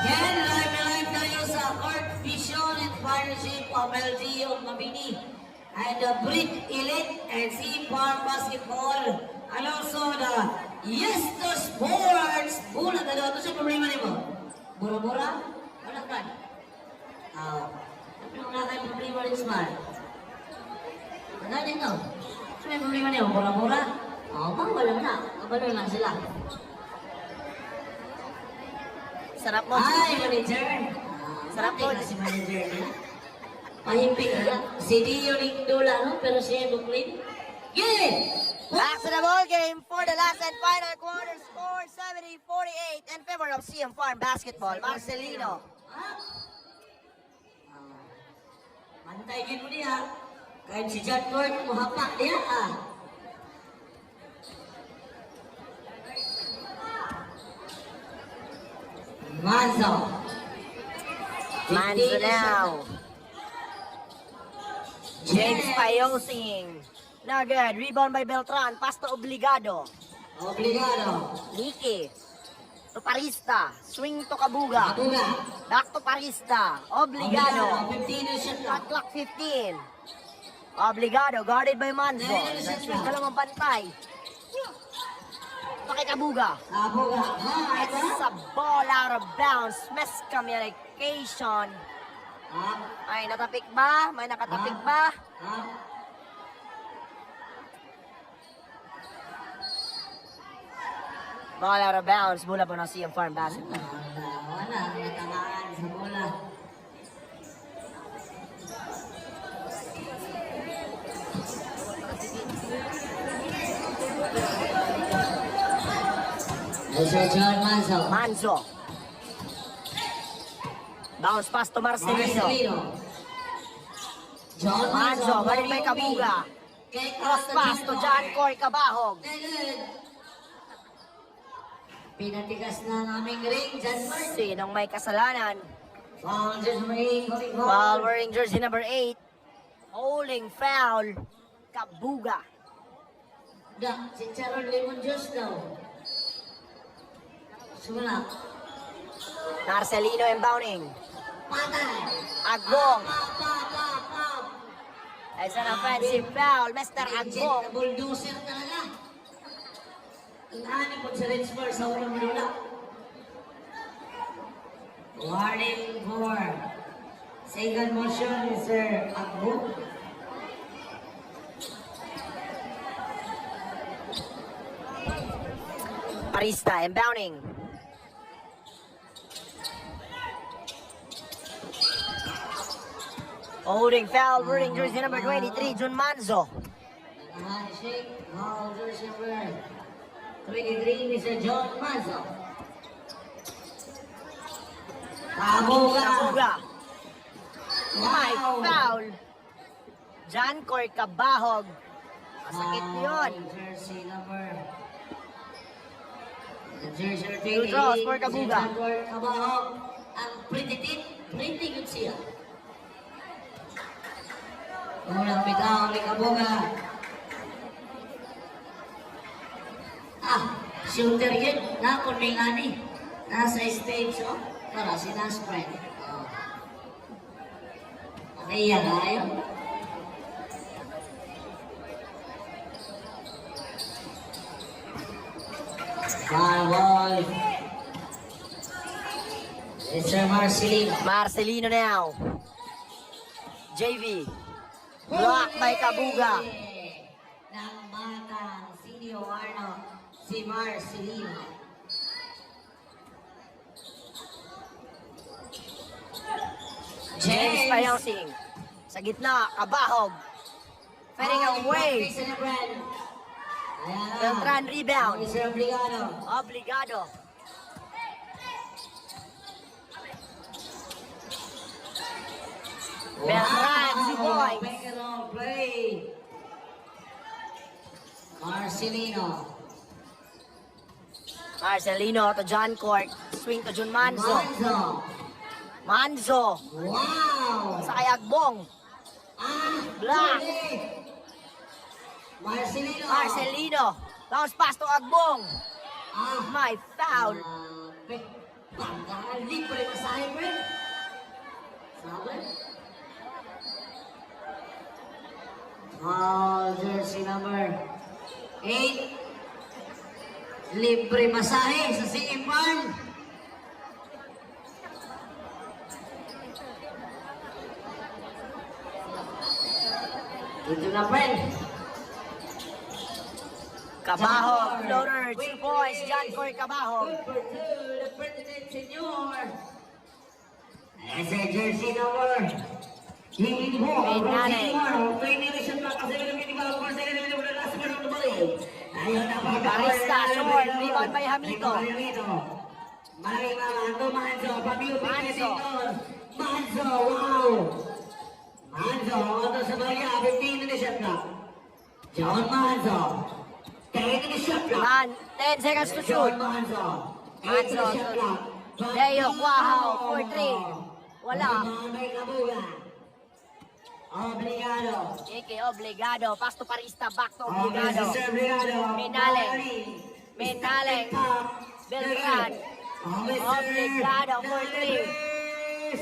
Again, live na live tayo sa Court Vision and partnership of LGU of Mabini and the Brit Elite and CF Farm Basketball and also the Yesto Sports. Bulat na daw. Ito siya problema niyo mo? Mura-mura? Wala ka? Ano na kayo problema rin smart? Wala din no? So may problema niyo? Mura-mura? Wala na. Kabalo lang sila. Sarap mo. Ay, manager. Sarap po. Si manager niya. Pahimpik na. Si Dio Lingdola, no? Pero siya buklin. Yeah! Back to the ball game for the last and final quarter. Score 70-48 in favor of CM Farm Basketball. Marcelino. Mantay din mo niya. Kahit si John Gord, muhapak niya. Manzo. Manzo now. James Payosing. Now good. Rebound by Beltran. Pass to Obligado. Obligado. Niki. To Parista. Swing to Kabuga. Kabuga. Back to Parista. Obligado. 15 na shot Shot clock 15. Obligado. Guarded by Manzo. Dalawang bantay. Ito kay Kabuga. Kabuga. Ha, ito? It's a ball out of bounds. Miscommunication. Ha? Ay, natapik ba? May nakatapik ba? Ha? Ball out of bounds. Mula po ng CM Farm Basketball. Wala. Natamaan sa bola. Mr. John Manzo. Manzo. Bounce pass to Marcelino. John Manzo, balik may Kabuga. Cross pass to John Coy Cabahog. Pinatigas na ang aming ring, John Mark. Sinong may kasalanan? Foul just ring, Foul wearing jersey number 8. Holding foul. Kabuga. Da, si Charon Lemon Juice daw. Sumula. Marcelino inbounding. Patay. Agbong. Pap. It's an offensive foul. Mr. Agbong. Bulldozer talaga. Ang ani po sa Red Spurs sa unang lula. Warning for second motion, Mr. Agbong. Parista inbounding. Holding foul, wearing jersey number 23, Jun Manzo. Handshake, foul jersey number 23, Mr. John Manzo. Kabuga. May foul. John Coy Cabahog. Masakit yun. Jersey number. Jersey number 28. Two draws for Kabuga. John Coy Cabahog. Ang pretty good siya. Unang bitaw ni Kabuga. Shooter yun. Nakon may ngani. Nasa stage, oh. Para sinaspread. Oh. Okay, yan tayo. Ball. Mr. Marcelino. Marcelino now. JV. Block by Kabuga. Ng batang senior si Marcelino. James Payosing. Sa gitna, Cabahog. Fading away. Beltran rebound. Mr. Obligado. Obligado. Beltran, 2 points. Pick and roll play. Marcelino. Marcelino to John Court. Swing to Jun Manzo. Manzo. Manzo. Wow. Sa kay Agbong. Block. Marcelino. Marcelino. Bounce pass to Agbong. May foul. Pagkakalip ko rin sa hybrid. Sabi? Jersey number 8. Libre masahe sa CM Farm. Ito na, friend. Cabahog. Floater. 2 points. John Court Cabahog. Good for two, the President Senior. As a jersey number. Hindi mo. Pinale. Barista, short. Rebound by Hamito. Manzo, Manzo. Manzo, wow. Manzo, ano sa bagay, 15 na shot clock. John Manzo. 10 na shot clock. 10 seconds to John shoot. Manzo. Manzo. Leo Quahaw for 3. Wala. Obligado. Ike Obligado. Pass to Parista. Back to Obligado. Obligado. Minale. Minale. Beltran. Obligado for 3.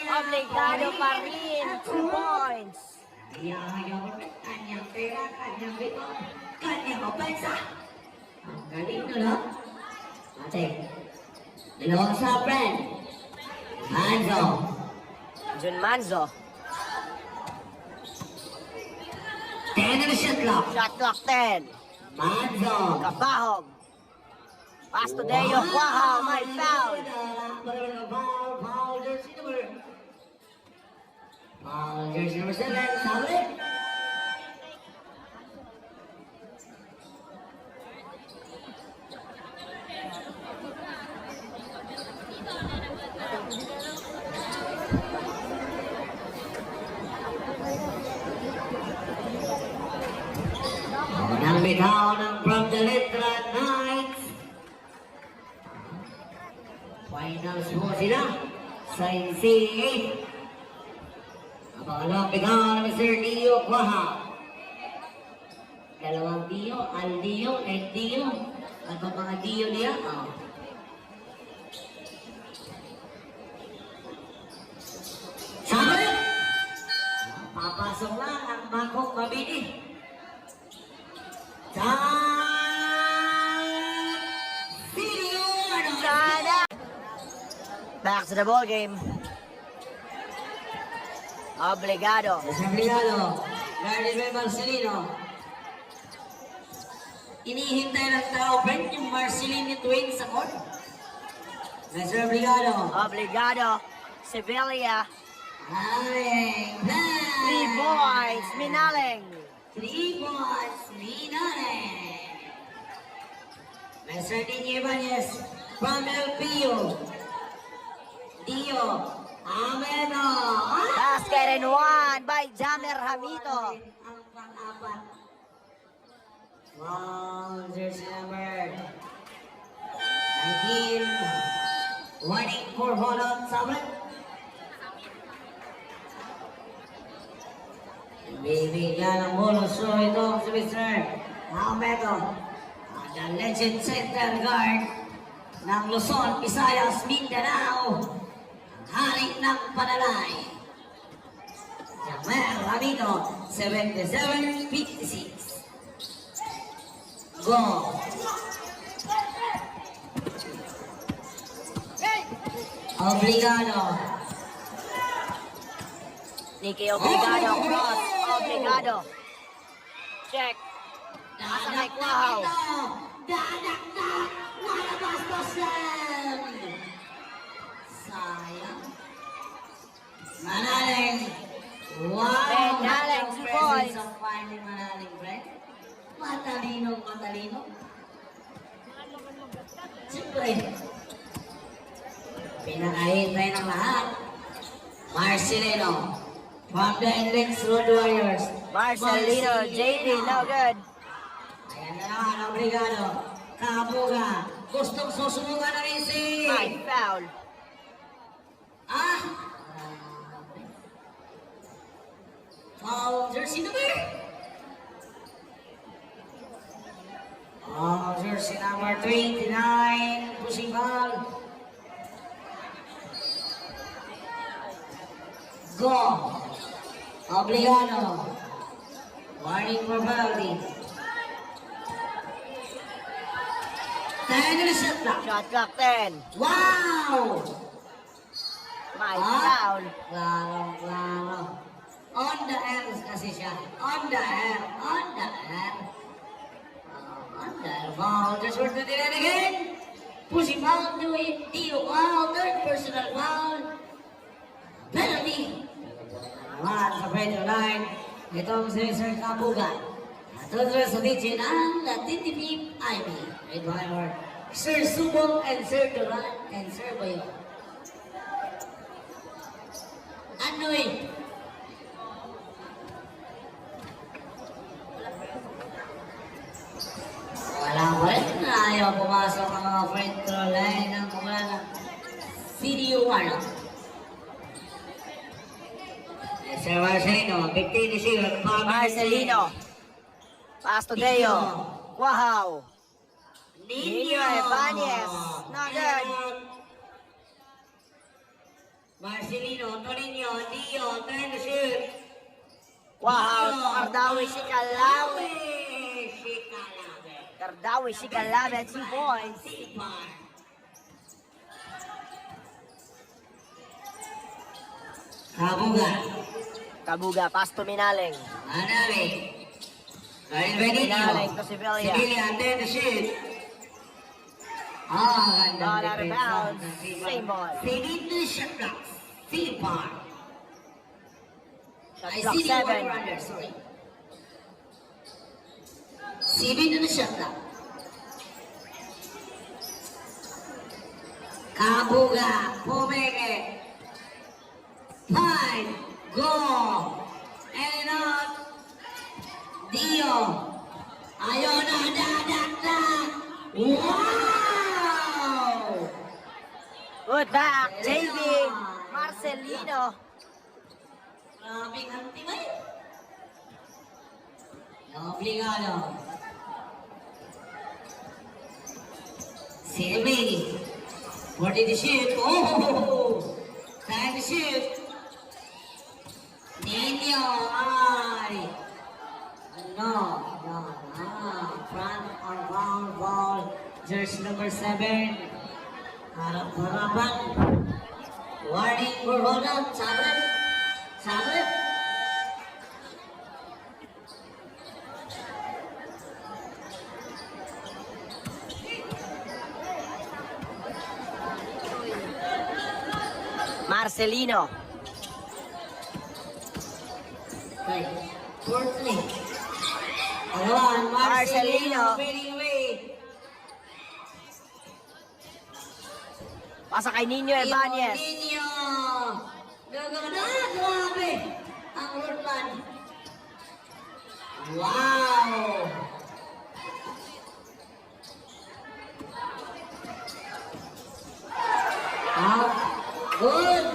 Obligado pa rin. 2 points. Kanyang pera, kanyang bito, kanyang opensa. Ang galing nun, no? Ate. Dalawang sa friend. Manzo. Jun Manzo. 10 na shot clock. Shot clock 10. Manzo. Kabahog. Pass to Deo. Wow, may foul. Foul jersey number. Foul jersey number 7. Sabi. Nang bitaw ng from the Letra Knights. Finals mo sila sa NCAA. Ang pangalawang bitaw ng Mr. Dio Quaha. Dalawang Dio, Al Dio, Ed Dio. At ang mga Dio niya. Sabi! Papasok na ang Bangkok Mabini. Sana. Back to the ball game. Obligado. Obligado. Gardner Marcelino. Inihintay ng tao, friend, yung Marcelino twins sa court. Mr. Obligado. Obligado. Sevilla. Aling. 3 points. Minaling. 3 points. Minare. Mr. Dini Ibanez from El Pio. Dio. Ameno. Basket and 1 by Jamer Hamito. Ang pang-apat. Wow, jersey number 19. 1-8 for Holland Sabret. Bibigyan ng bonus so ito si Mr. Almedo. The legend center guard ng Luzon, Visayas, Mindanao. Ang haring ng Panalay. Jamer Ramito, 77-56. Go! Obligado. Nicky Obligado. Cross. Obligado. Check. Nasa kay Quahaw. Dadakdak! Malabas-basan! Sayang. Manaling. Wow! Manaling, Ang 2 presence points. of finding Manaling, friend. Matalino. Siyempre, pinakahintay ng lahat. Marcelino from the Enrix Road Warriors. Marcelino. JD. No good. Ayan na naman, Obligado. Kabuga. Gustong susubukan na rin si... May foul. Ah! Foul jersey number. Oh, jersey number 29. Pushing ball. Go. Obligado. Warning for penalty. 10 na shot clock. Shot clock 10. Wow! May Ah. foul. Klaro. On the air kasi siya. On the air. On the air. Foul. Just worth it again. Pushing foul to it. Dio foul. Third personal foul. Penalty. Naman sa free throw line. Itong si Sir Kabuga. Tutuloy sa DJ ng Latin TV IB. Made by our Sir Subong and Sir Duran and Sir Bayo. Ano eh? Wala pa rin. Ayaw pumasok ang mga free throw line ng kumula ng video ano. Sir Marcelino, 15-0. Marcelino. Pass to Deo. Quahaw. Nino Ibanez. Not good. Marcelino, Torinho, Dio, trying to shoot. Quahaw. Ardawi si Kalawi. Cardawi, si Calabe at 2 points. Sipar. Kabuga. Kabuga, pass to Minaling. Anali. Ready, Minaling to Sevilla. Sevilla, then the shoot. Ah, ganda. Ball out of bounds. Same ball. Fading to the shot clock. Sipar. Shot I clock see the 7. one runner, sorry. Sibin to the shot clock. Kabuga, Pumeke. 5, go. And out. Dio. Ayona, dadak. Wow! Good back, JV. Marcelino. Grabing antimay. Obligado. Silvi. 40 to shoot. Oh! Time to shoot. Nino. Ay. No. Front on ball. Jersey number 7. Harap-harapan. Warning for hold up. Sabret. Marcelino. Okay. Fourthly. Agawan, Marcelino. Fading away. Pasa kay Nino Ibanez. Nino. Grabe. Ang Urban. Wow. Good.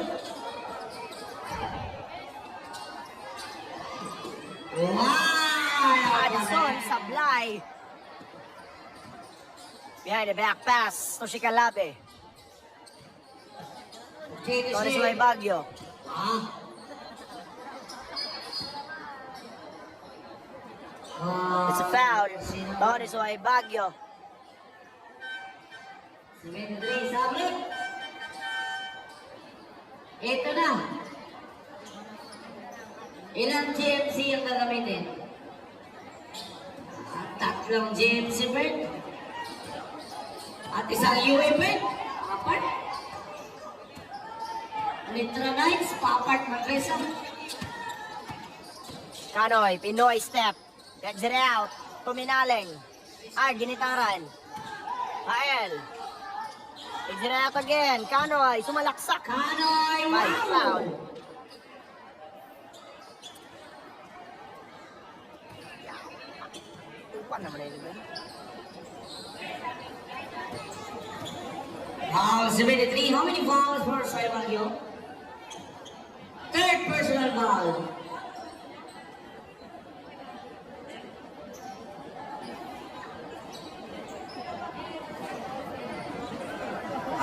Wow. Addison Sablay. Behind the back pass to si Calabe. Torres Way Baguio. It's a foul. Torres Way Baguio. 73, sabit. Ito na. Ilang GMC ang gagamitin? Tatlong GMC bird. At isang UA bird. Apat. Litra Knights, papat mag-resa. Kanoy, Pinoy step. Gets it out. Tuminaling. Ginitaran. Ael. Gets it out again. Kanoy, sumalaksak. Kanoy, By wow! foul. Tupan naman na yun. Foul 73. How many fouls for Soy Baguio? Third personal foul.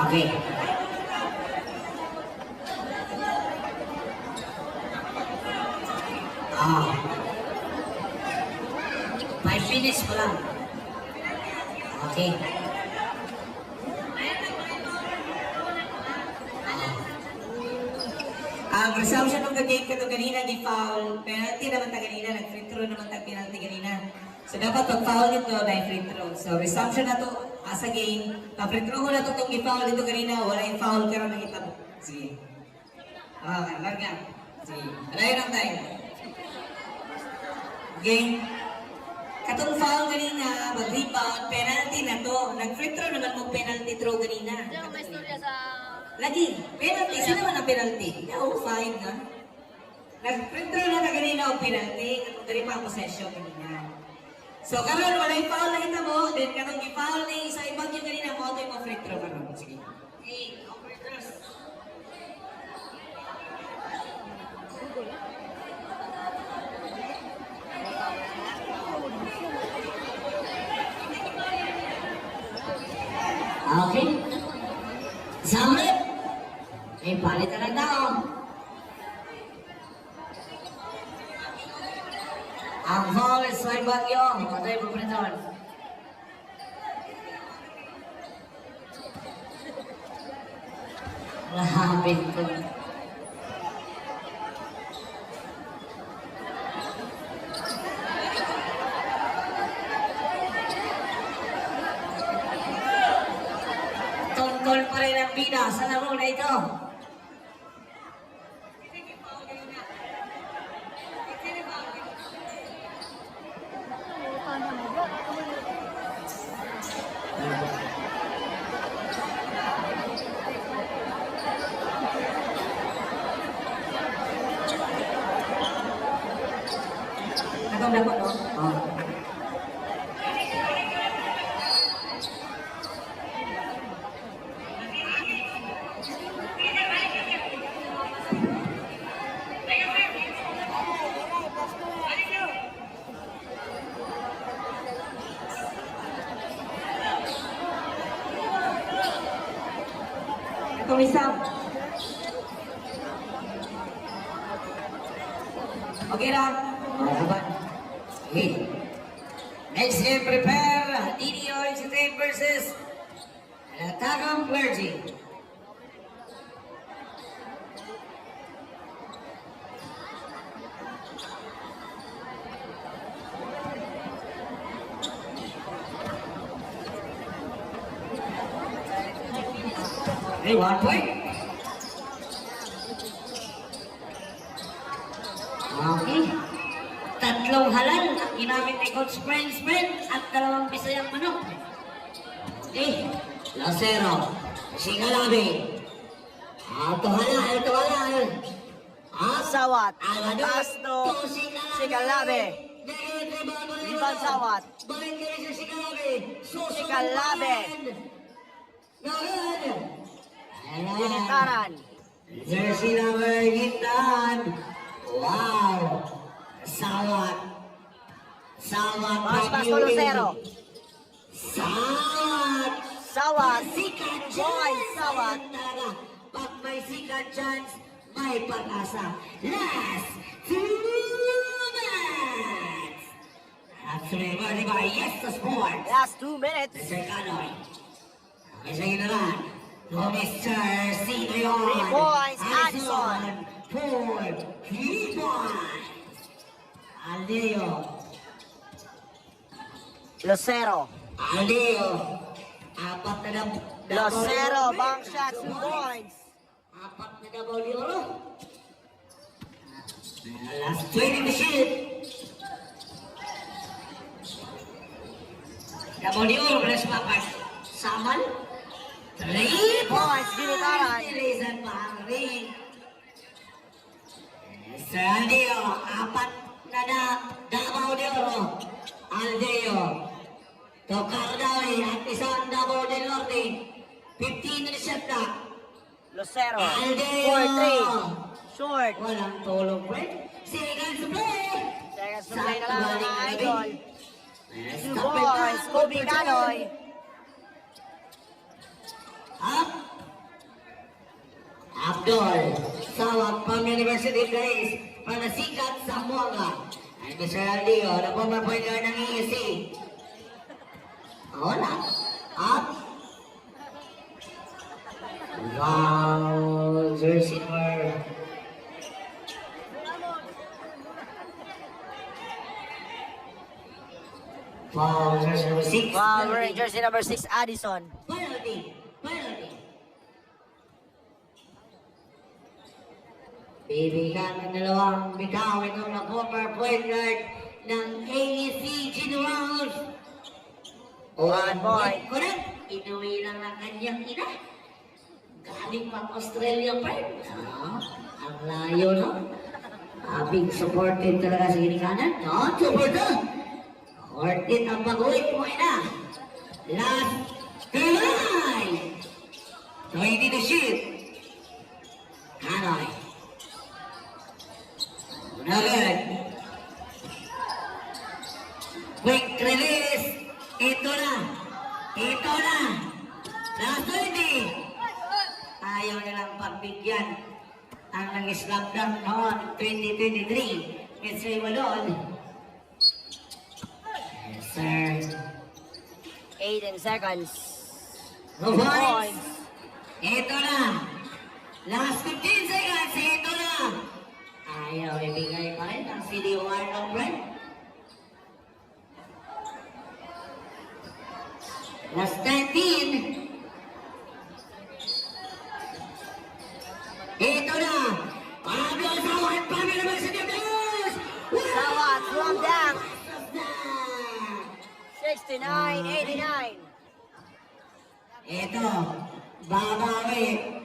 Okay. Ah. 5 minutes pa lang. Okay. Ang resumption ng game ka to kanina, di foul. Penalty naman ta kanina, nag-free throw naman ta penalty kanina. So dapat pag-foul nito na free throw. So resumption na to as a game. Pag-free throw ko na to itong i-foul dito kanina, wala yung foul ka rin nakita mo. Sige. Okay, larga. Sige. Alayin ang time. Okay. Katong foul kanina, mag-rebound, penalty na to. Nag-free throw naman mo penalty throw kanina. Diyan, may storya sa... Lagi, penalty. Sino man ang penalty? Oo, fine na. Nag-free throw na kanina o penalty. Katong dari pa ang possession kanina. So, karon wala yung foul na kita mo. Then, katong i-foul ni sa ibang yung kanina mo, ito yung free throw karon. Sige. Hey, operators. Okay. Samrit. Eh, palitan na daw. Ang foul is Soy Baguio. Patay po printon. Grabe ito. Tungkol pa rin ang bida sa laro na ito. Atong dapat, no? Oh. Itong isa. Okay lang. Okay. Next game, prepare. DDO Entertainment versus Tagam Clergy. Okay, 1 point. Okay. Tatlong halal ang ginamit ni Coach Sprint at 2 Bisayang manok. Okay. Lacero. Singalabi. Ito halal. Sawat. Pasto. Sigalabe. Ibang sawat. Balik ka rin sa Singalabi. Sigalabe. Ginitaran. Jersey number Gintan. Wow. Sawat. Mas Pasto Lucero. Sawat. Sawat. Sikat Boy, chance. sawat. Talaga. Pag may sikat chance, may pag-asa. Last 2 minutes. Actually, diba? Yes, the sports. Last 2 minutes. Mr. Canoy. Mr. Ginaran. To Mr. Sidrion. 3 points, Addison. 4, 3 points. Aldeo. Lucero. Aldeo. Apat na Lucero, bang shot, 2 points. Apat na double euro. Last 20 to shoot. Double euro plus papas. Saman. 3 points. Ginitaran. Nilisan pa ang ring. Sir Aldeo, apat na double euro. Aldeo. To Cardawi at isang double de Norte. 15 na shot na. Lucero. Aldeo. 4-3. Short. Walang tulong, friend. Seconds to play. Seconds to play na lang mga Sakto, idol. Let's 2 stop it points. now. Kobe Canoy. Up. Abdul. Sawat from University of Grace. Panasikat sa Muanga. Ay, Mr. Aldeo, na pumapoy ka ng ESC. Wala. Up. Wow. Jersey number. Wow, jersey number 6. Wow, we're in jersey number 6, Addison. Penalty. Bibigyan ng dalawang bitaw itong na former point guard ng AEC Generals. 1 point. Correct. Inuwi lang ng kanyang ina. Galing pang Australia pa rin. Ang layo, no? Abing supported talaga sa ginikanan. No, supported. Supported ang pag-uwi mo, ina. Last 3. 20 to shoot. Hanoi. Good. Quick release. Ito na. Last 20. Ayaw nilang pagbigyan ang nang-slap down noon 2023. Mr. Iwadon. Yes, sir. 18 seconds. 2 points. Ito na. Last 15 seconds, ito na. Ayaw, ibigay pa rin ang CDOR ng Brent. Last 19. Ito na. Pablo Sawan, Pablo naman sa Diyos. Sawa, slam dunk. 69-89. Ito, babawi.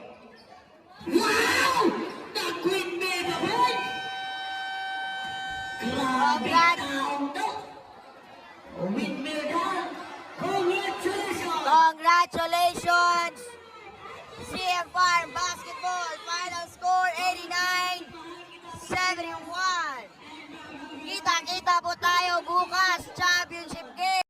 Wow! Nag-quit mega boy! Grabe taong to! Win medal! Congratulations! Congratulations! CF Farm Basketball, final score 89-71. Kita-kita po tayo bukas, championship.